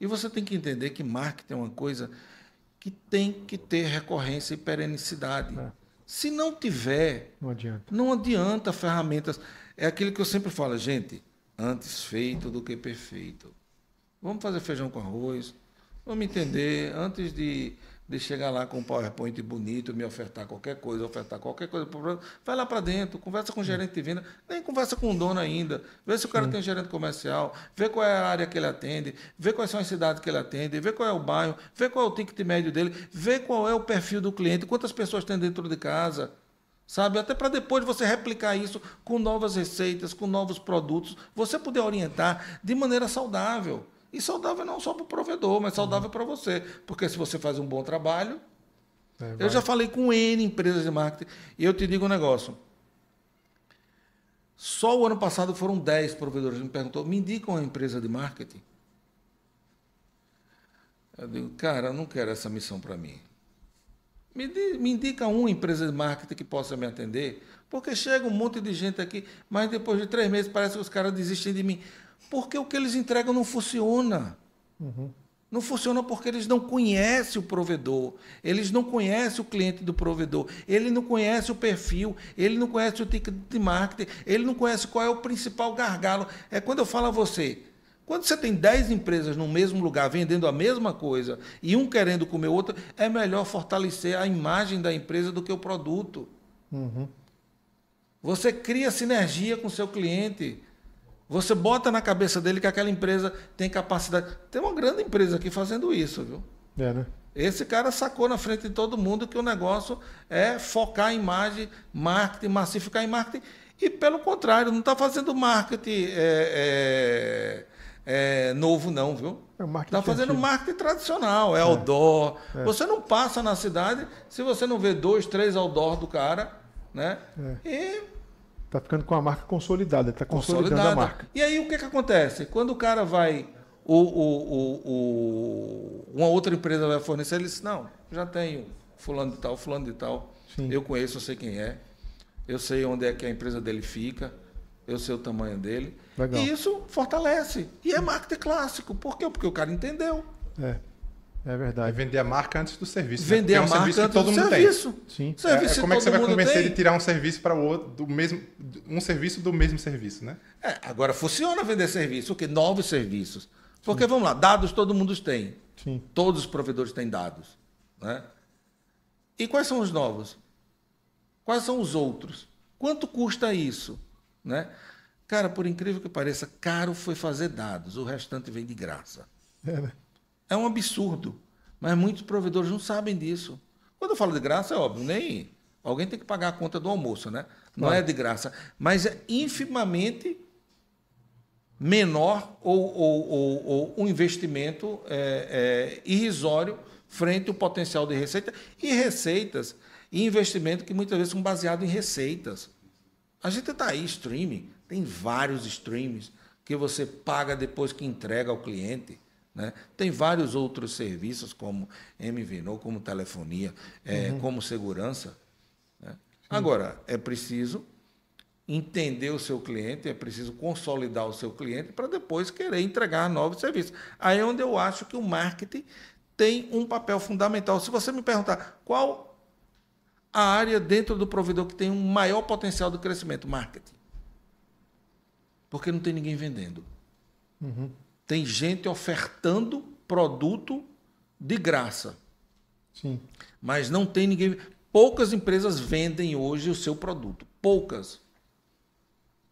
E você tem que entender que marketing é uma coisa que tem que ter recorrência e perenicidade. É. Se não tiver, não adianta ferramentas. É aquilo que eu sempre falo, gente, antes feito do que perfeito. Vamos fazer feijão com arroz, vamos entender, antes de chegar lá com um PowerPoint bonito, me ofertar qualquer coisa, vai lá para dentro, conversa com o gerente de venda, nem conversa com o dono ainda, vê se o cara tem um gerente comercial, vê qual é a área que ele atende, vê quais são as cidades que ele atende, vê qual é o bairro, vê qual é o ticket médio dele, vê qual é o perfil do cliente, quantas pessoas tem dentro de casa, sabe? Até para depois você replicar isso com novas receitas, com novos produtos, você poder orientar de maneira saudável. E saudável não só para o provedor, mas saudável para você. Porque se você faz um bom trabalho... Eu já falei com N empresas de marketing e eu te digo um negócio. Só o ano passado foram 10 provedores. Me perguntou, me indica uma empresa de marketing? Eu digo, cara, eu não quero essa missão para mim. Me indica uma empresa de marketing que possa me atender, porque chega um monte de gente aqui, mas depois de 3 meses parece que os caras desistem de mim. Porque o que eles entregam não funciona. Não funciona porque eles não conhecem o provedor, eles não conhecem o cliente do provedor, ele não conhece o perfil, ele não conhece o ticket de marketing, ele não conhece qual é o principal gargalo. É quando eu falo a você, quando você tem 10 empresas no mesmo lugar vendendo a mesma coisa e um querendo comer o outro, é melhor fortalecer a imagem da empresa do que o produto. Você cria sinergia com o seu cliente. Você bota na cabeça dele que aquela empresa tem capacidade. Tem uma grande empresa aqui fazendo isso, viu? Né? Esse cara sacou na frente de todo mundo que o negócio é focar em imagem, marketing, massificar em marketing. E, pelo contrário, não está fazendo marketing novo, não, viu? Está fazendo marketing tradicional, é outdoor. Você não passa na cidade se você não vê 2, 3 outdoor do cara, né? E está ficando com a marca consolidada, está consolidando a marca. E aí o que acontece? Quando o cara vai, uma outra empresa vai fornecer, ele diz, não, já tenho fulano de tal, Sim. Eu conheço, eu sei quem é, eu sei onde é que a empresa dele fica, eu sei o tamanho dele. Legal. E isso fortalece. E é marketing clássico. Por quê? Porque o cara entendeu. É verdade. É vender a marca antes do serviço. Vender a marca antes do serviço. Sim. Serviço como é que você vai convencer ele a tirar um serviço para o outro, um serviço do mesmo serviço, né? Agora funciona vender serviço. O quê? Novos serviços. Porque, Sim. Vamos lá, dados todo mundo tem. Sim. Todos os provedores têm dados. Né? E quais são os novos? Quais são os outros? Quanto custa isso? Né? Cara, por incrível que pareça, caro foi fazer dados. O restante vem de graça. É um absurdo. Mas muitos provedores não sabem disso. Quando eu falo de graça, é óbvio, nem alguém tem que pagar a conta do almoço, né? Não é de graça. Mas é infimamente menor ou um investimento irrisório frente ao potencial de receita. E receitas e investimento que muitas vezes são baseados em receitas. A gente está aí, streaming. Tem vários streams que você paga depois que entrega ao cliente. Né? Tem vários outros serviços, como MVNO, como telefonia, como segurança. Né? Agora, é preciso entender o seu cliente, é preciso consolidar o seu cliente para depois querer entregar novos serviços. Aí é onde eu acho que o marketing tem um papel fundamental. Se você me perguntar qual a área dentro do provedor que tem um maior potencial de crescimento, marketing. Porque não tem ninguém vendendo. Tem gente ofertando produto de graça. Sim. Mas não tem ninguém. Poucas empresas vendem hoje o seu produto. Poucas.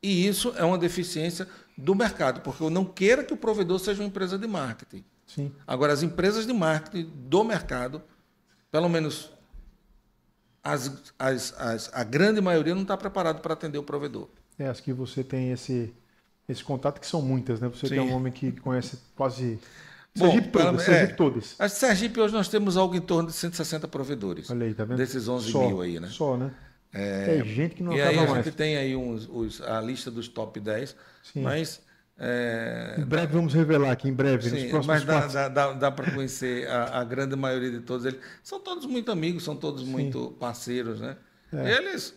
E isso é uma deficiência do mercado, porque eu não quero que o provedor seja uma empresa de marketing. Sim. Agora, as empresas de marketing do mercado, pelo menos a grande maioria, não está preparado para atender o provedor. Acho que você tem esse contato, que são muitas, né? Você Sim. é um homem que conhece quase Sergipe todas. A Sergipe, hoje nós temos algo em torno de 160 provedores. Olha aí, tá vendo? Desses 11 mil aí, né? Só, né? É gente que não acaba mais. E aí a gente tem aí a lista dos top 10, Sim. Mas... em breve vamos revelar aqui, em breve. Sim, nos mas dá para conhecer a grande maioria de todos eles. São todos muito amigos, são todos Sim. muito parceiros, né? Eles...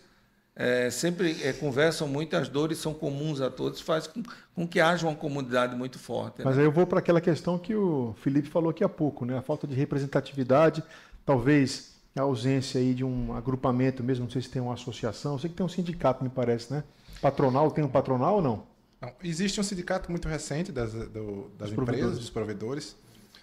sempre conversam muito, as dores são comuns a todos, faz com que haja uma comunidade muito forte. Mas né? aí eu vou para aquela questão que o Felipe falou aqui há pouco, né? A falta de representatividade, talvez a ausência aí de um agrupamento mesmo, não sei se tem uma associação, eu sei que tem um sindicato, me parece, né? Patronal, tem um patronal ou não? Não, existe um sindicato muito recente das empresas, dos provedores.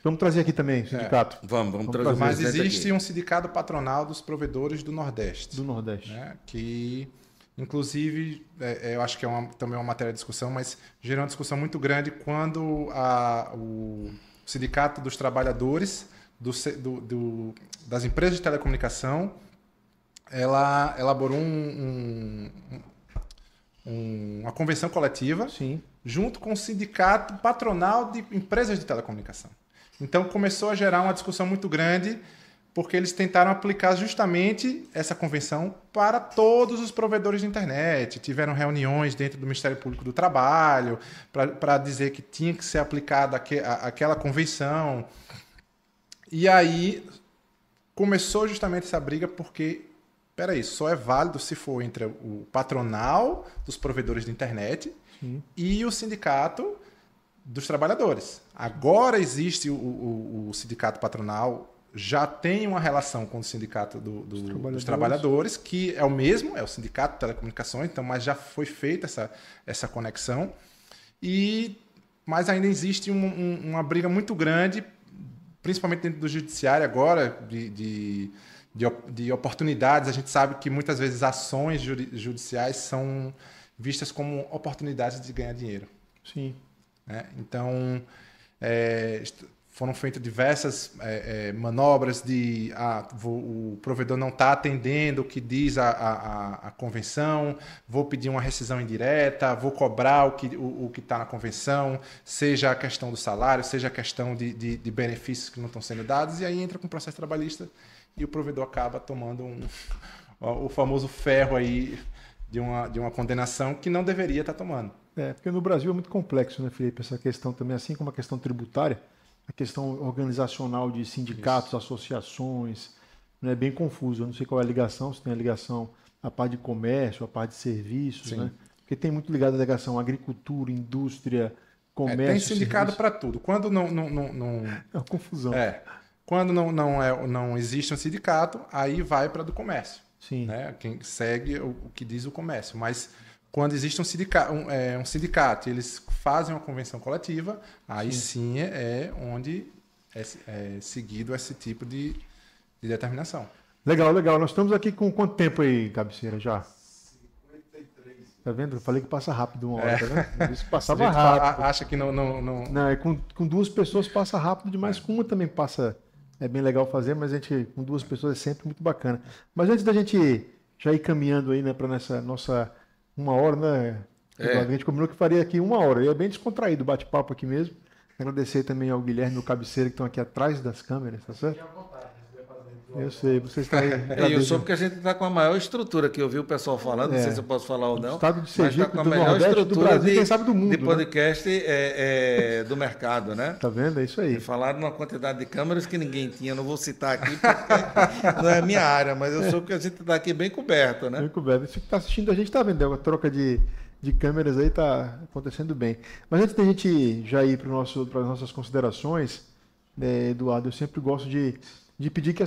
Vamos trazer aqui também o sindicato. Vamos trazer. Mas existe um sindicato patronal dos provedores do Nordeste. Do Nordeste. Né? Que, inclusive, eu acho que também é uma matéria de discussão, mas gerou uma discussão muito grande quando o Sindicato dos Trabalhadores das Empresas de Telecomunicação ela elaborou uma convenção coletiva Sim. junto com o Sindicato Patronal de Empresas de Telecomunicação. Então começou a gerar uma discussão muito grande, porque eles tentaram aplicar justamente essa convenção para todos os provedores de internet. Tiveram reuniões dentro do Ministério Público do Trabalho para dizer que tinha que ser aplicada aquela convenção. E aí começou justamente essa briga porque, peraí, só é válido se for entre o patronal dos provedores de internet e o sindicato dos trabalhadores. Agora existe o sindicato patronal, já tem uma relação com o sindicato dos trabalhadores, que é o mesmo, é o sindicato de telecomunicações, então, mas já foi feita essa conexão. Mas ainda existe uma briga muito grande, principalmente dentro do judiciário agora, de oportunidades. A gente sabe que muitas vezes ações judiciais são vistas como oportunidades de ganhar dinheiro. Sim. Então, foram feitas diversas manobras de o provedor não está atendendo o que diz a convenção, vou pedir uma rescisão indireta, vou cobrar o que está na convenção, seja a questão do salário, seja a questão de benefícios que não estão sendo dados, e aí entra com o processo trabalhista e o provedor acaba tomando o famoso ferro aí de uma condenação que não deveria estar tomando. Porque no Brasil é muito complexo, né, Felipe, essa questão também, assim como a questão tributária, a questão organizacional de sindicatos, associações, né, é bem confuso. Eu não sei qual é a ligação, se tem a ligação à parte de comércio, à parte de serviços, né? Porque tem muito ligado a ligação à agricultura, indústria, comércio. Tem sindicato para tudo. Quando não... É uma confusão. Quando não existe um sindicato, aí vai para do comércio. Sim. Né? Quem segue o que diz o comércio. Mas quando existe um sindicato e eles fazem uma convenção coletiva, aí sim é onde é seguido esse tipo de determinação. Legal. Nós estamos aqui com quanto tempo aí, Cabeceira, já? 53. Tá vendo? Eu falei que passa rápido uma hora, tá vendo? Isso passava rápido. Acha que não... Não, com duas pessoas passa rápido demais, com uma também passa... É bem legal fazer, mas a gente com duas pessoas é sempre muito bacana. Mas antes da gente já ir caminhando aí, né, para nessa nossa... Uma hora, né? A gente combinou que faria aqui uma hora. E é bem descontraído o bate-papo aqui mesmo. Agradecer também ao Guilherme e ao Cabeceira que estão aqui atrás das câmeras, tá certo? Eu sei, vocês estão aí. Eu sou porque a gente está com a maior estrutura que eu vi o pessoal falando, não sei se eu posso falar ou não. O estado de Sergipe, mas está com a melhor Nordeste, estrutura do Brasil, quem sabe do mundo, de podcast do mercado, né? Tá vendo? É isso aí. E falaram numa quantidade de câmeras que ninguém tinha. Não vou citar aqui porque não é a minha área, mas eu sou porque a gente está aqui bem coberto, né? Bem coberto. Você que está assistindo a gente está vendo, a troca de câmeras aí está acontecendo bem. Mas antes da gente já ir para as nossas considerações, Eduardo, eu sempre gosto de pedir que a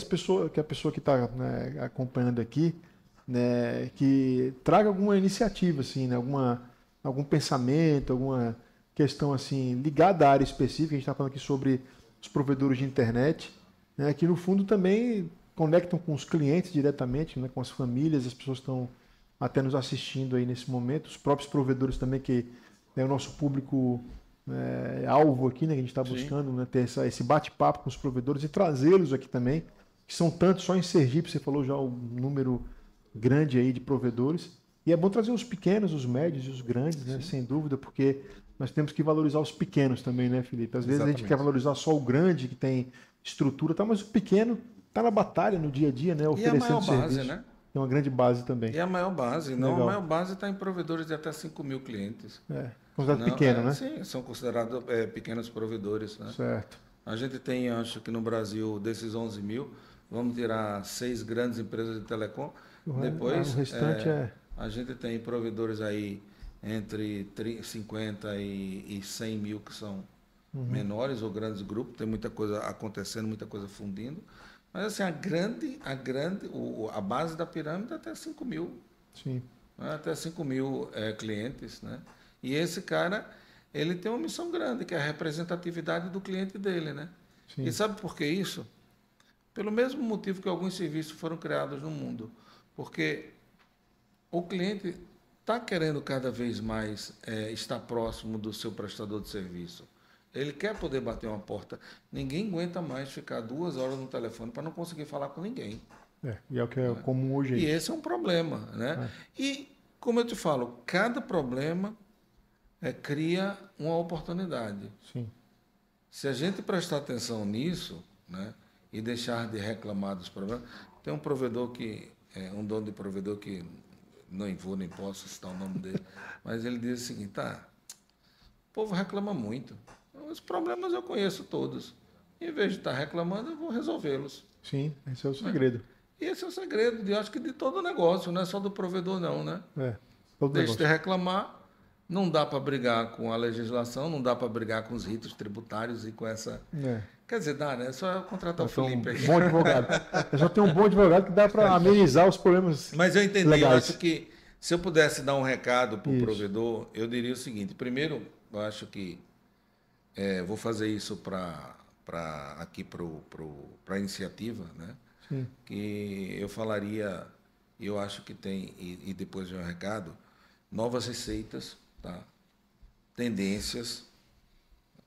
pessoa que está, né, acompanhando aqui, né, que traga alguma iniciativa, assim, né, algum pensamento, alguma questão assim ligada à área específica. A gente está falando aqui sobre os provedores de internet, né, que no fundo também conectam com os clientes diretamente, né, com as famílias, as pessoas estão até nos assistindo aí nesse momento, os próprios provedores também, que é o nosso público alvo aqui, né, que a gente está buscando, né, ter esse bate-papo com os provedores e trazê-los aqui também, que são tantos, só em Sergipe você falou já o número grande aí de provedores, e é bom trazer os pequenos, os médios e os grandes, né, sem dúvida, porque nós temos que valorizar os pequenos também, né, Felipe? Às vezes a gente quer valorizar só o grande, que tem estrutura, tá, mas o pequeno está na batalha no dia a dia, né, oferecendo serviço. E a maior base, né? É uma grande base também. E a maior base, não, a maior base está em provedores de até 5.000 clientes. Considerado pequeno, né? Sim, são considerados pequenos provedores, né? Certo. A gente tem, acho que no Brasil, desses 11.000, vamos tirar 6 grandes empresas de telecom. Depois, o restante a gente tem provedores aí entre 50 e 100 mil que são menores ou grandes grupos. Tem muita coisa acontecendo, muita coisa fundindo. Mas assim, a base da pirâmide é até 5.000. Sim. Né? Até 5.000 clientes, né? E esse cara, ele tem uma missão grande, que é a representatividade do cliente dele, né? Sim. E sabe por que isso? Pelo mesmo motivo que alguns serviços foram criados no mundo. Porque o cliente está querendo cada vez mais estar próximo do seu prestador de serviço. Ele quer poder bater uma porta. Ninguém aguenta mais ficar 2 horas no telefone para não conseguir falar com ninguém. E é o que é comum hoje. E esse é um problema, né? E, como eu te falo, cada problema cria uma oportunidade. Sim. Se a gente prestar atenção nisso, né, e deixar de reclamar dos problemas... Tem um provedor um dono de provedor que não vou nem posso citar o nome dele, mas ele diz o seguinte: o povo reclama muito. Os problemas eu conheço todos. Em vez de estar reclamando, eu vou resolvê-los. Sim, esse é o segredo. E esse é o segredo, acho que de todo negócio, não é só do provedor não, né? Todo Deixa negócio. de reclamar, não dá para brigar com a legislação, não dá para brigar com os ritos tributários e com essa... Quer dizer, dá, né? É só contratar o Felipe aí. Bom advogado. Eu já tenho um bom advogado que dá para amenizar os problemas. Mas eu entendi, legais. eu acho que se eu pudesse dar um recado para o provedor, eu diria o seguinte: primeiro, eu acho que vou fazer isso aqui para a iniciativa, né? Sim. Que eu falaria, eu acho que tem, e depois de um recado, novas receitas, tá? Tendências.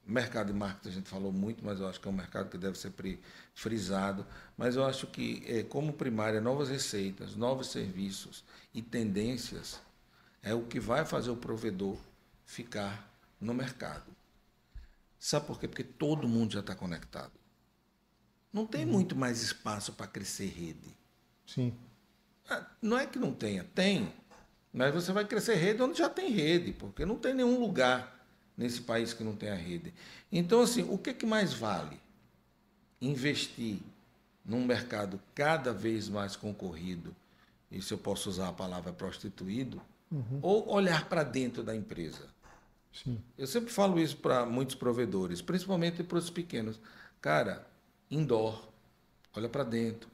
Mercado de marketing a gente falou muito, mas eu acho que é um mercado que deve ser frisado. Mas eu acho que, como primária, novas receitas, novos serviços e tendências é o que vai fazer o provedor ficar no mercado. Sabe por quê? Porque todo mundo já está conectado. Não tem muito mais espaço para crescer rede. Sim. Não é que não tenha, tem. Mas você vai crescer rede onde já tem rede, porque não tem nenhum lugar nesse país que não tem a rede. Então, assim, o que mais vale? Investir num mercado cada vez mais concorrido, e se eu posso usar a palavra prostituído, ou olhar para dentro da empresa? Sim. Eu sempre falo isso para muitos provedores, principalmente para os pequenos. Cara, indoor, olha para dentro.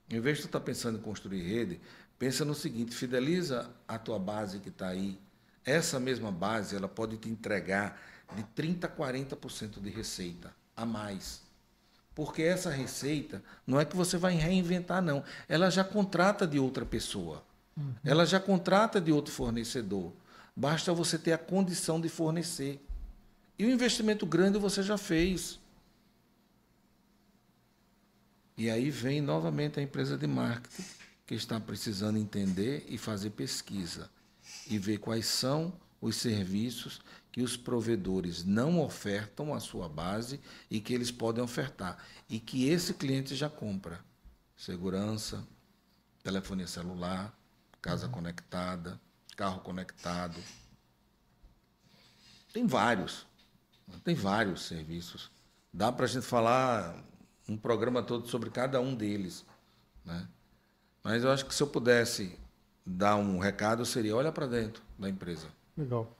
Em vez de tu estar pensando em construir rede, pensa no seguinte: fideliza a tua base que está aí. Essa mesma base ela pode te entregar de 30% a 40% de receita a mais. Porque essa receita não é que você vai reinventar, não. Ela já contrata de outra pessoa. Ela já contrata de outro fornecedor. Basta você ter a condição de fornecer. E o investimento grande você já fez. E aí vem novamente a empresa de marketing, que está precisando entender e fazer pesquisa. E ver quais são os serviços que os provedores não ofertam à sua base e que eles podem ofertar. E que esse cliente já compra. Segurança, telefonia celular, casa conectada, carro conectado. Tem vários serviços. Dá para a gente falar um programa todo sobre cada um deles, né? Mas eu acho que se eu pudesse dar um recado, seria: olha para dentro da empresa. Legal.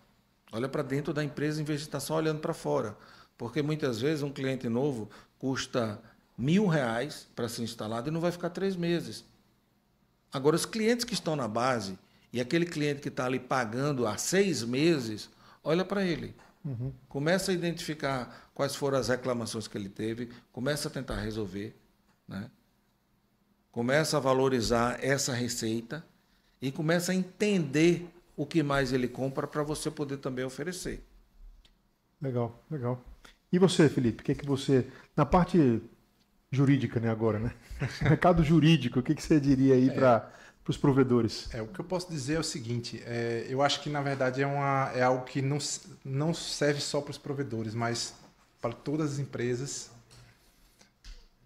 Olha para dentro da empresa em vez de estar só olhando para fora. Porque muitas vezes um cliente novo custa R$1.000 para ser instalado e não vai ficar 3 meses. Agora, os clientes que estão na base e aquele cliente que está ali pagando há 6 meses, olha para ele. Começa a identificar quais foram as reclamações que ele teve, começa a tentar resolver, né? Começa a valorizar essa receita e começa a entender o que mais ele compra para você poder também oferecer. Legal, legal. E você, Felipe, o que é que você... Na parte jurídica, né, agora, né? Mercado jurídico, o que você diria aí para os provedores? O que eu posso dizer é o seguinte: eu acho que, na verdade, é algo que não serve só para os provedores, mas para todas as empresas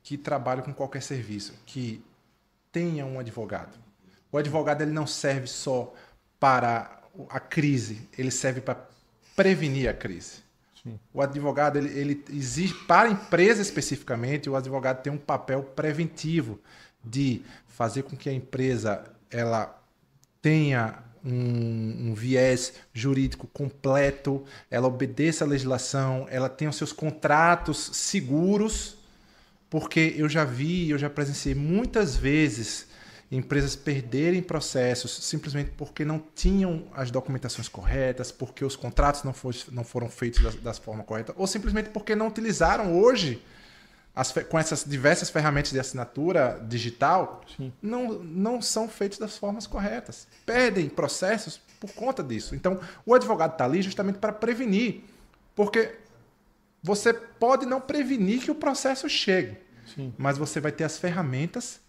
que trabalham com qualquer serviço, que tenha um advogado. O advogado ele não serve só para a crise, ele serve para prevenir a crise. Sim. O advogado ele exige, para a empresa especificamente, o advogado tem um papel preventivo de fazer com que a empresa ela tenha um viés jurídico completo, ela obedeça a legislação, ela tenha os seus contratos seguros, porque eu já presenciei muitas vezes empresas perderem processos simplesmente porque não tinham as documentações corretas, porque os contratos não foram feitos da forma correta, ou simplesmente porque não utilizaram hoje, com essas diversas ferramentas de assinatura digital, não são feitos das formas corretas. Perdem processos por conta disso. Então, o advogado está ali justamente para prevenir, porque você pode não prevenir que o processo chegue, mas você vai ter as ferramentas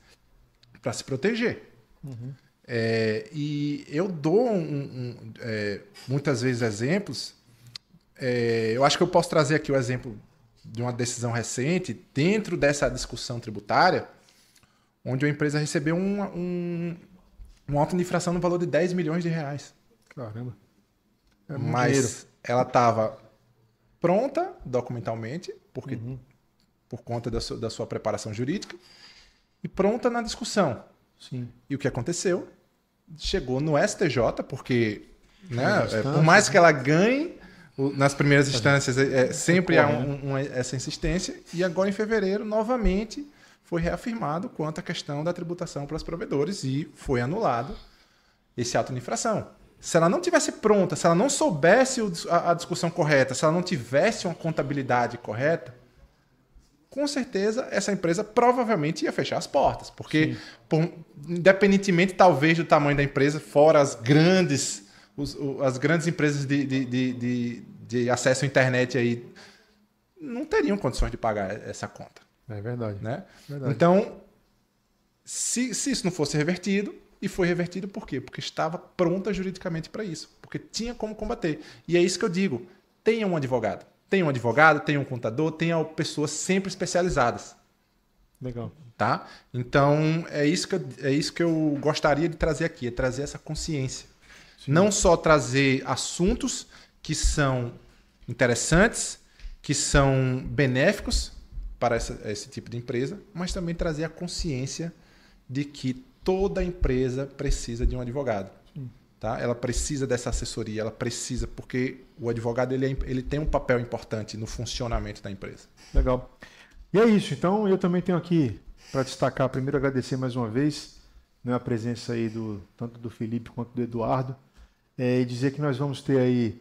para se proteger. E eu dou muitas vezes exemplos. Eu acho que eu posso trazer aqui o exemplo de uma decisão recente dentro dessa discussão tributária, onde a empresa recebeu uma auto de infração no valor de R$10 milhões. Caramba. Mas ela estava pronta documentalmente, porque por conta da sua preparação jurídica, e pronta na discussão. Sim. E o que aconteceu? Chegou no STJ, porque né, por mais que ela ganhe, nas primeiras instâncias sempre há essa insistência, e agora em fevereiro, novamente, foi reafirmado quanto à questão da tributação para os provedores e foi anulado esse ato de infração. Se ela não tivesse pronta, se ela não soubesse a discussão correta, se ela não tivesse uma contabilidade correta, com certeza essa empresa provavelmente ia fechar as portas. Porque, independentemente talvez do tamanho da empresa, fora as grandes empresas de acesso à internet aí, não teriam condições de pagar essa conta. É verdade. Né? Verdade. Então, se isso não fosse revertido, e foi revertido por quê? Porque estava pronta juridicamente para isso. Porque tinha como combater. E é isso que eu digo. Tenha um advogado. Tenha um advogado, tenha um contador, tenha pessoas sempre especializadas. Legal. Tá? Então, é isso que eu gostaria de trazer aqui. É trazer essa consciência. Sim. Não só trazer assuntos que são interessantes, que são benéficos para esse tipo de empresa, mas também trazer a consciência de que toda empresa precisa de um advogado. Tá? Ela precisa dessa assessoria, ela precisa, porque o advogado ele tem um papel importante no funcionamento da empresa. Legal. E é isso. Então, eu também tenho aqui para destacar, primeiro agradecer mais uma vez, né, a presença aí tanto do Felipe quanto do Eduardo, e dizer que nós vamos ter aí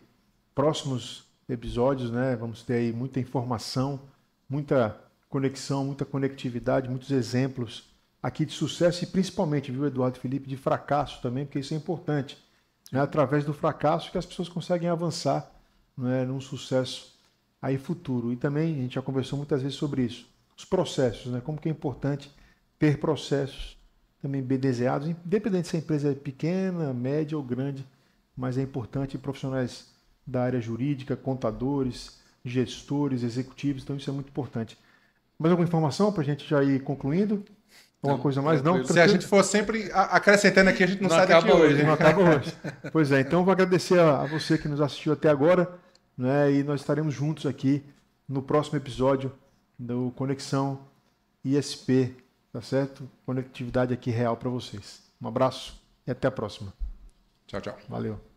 próximos episódios, né? Vamos ter aí muita informação, muita conexão, muita conectividade, muitos exemplos aqui de sucesso e principalmente, viu, Eduardo e Felipe, de fracasso também, porque isso é importante. É através do fracasso que as pessoas conseguem avançar, né, num sucesso aí futuro. E também a gente já conversou muitas vezes sobre isso. Os processos, né? Como que é importante ter processos também bem desenhados, independente se a empresa é pequena, média ou grande, mas é importante profissionais da área jurídica, contadores, gestores, executivos, então isso é muito importante. Mais alguma informação para a gente já ir concluindo? Alguma coisa mais? Não? Se a gente for sempre acrescentando aqui, a gente não sai daqui hoje. Não acaba hoje. Pois é, então eu vou agradecer a você que nos assistiu até agora, né? E nós estaremos juntos aqui no próximo episódio do Conexão ISP, tá certo? Conectividade aqui real para vocês. Um abraço e até a próxima. Tchau, tchau. Valeu.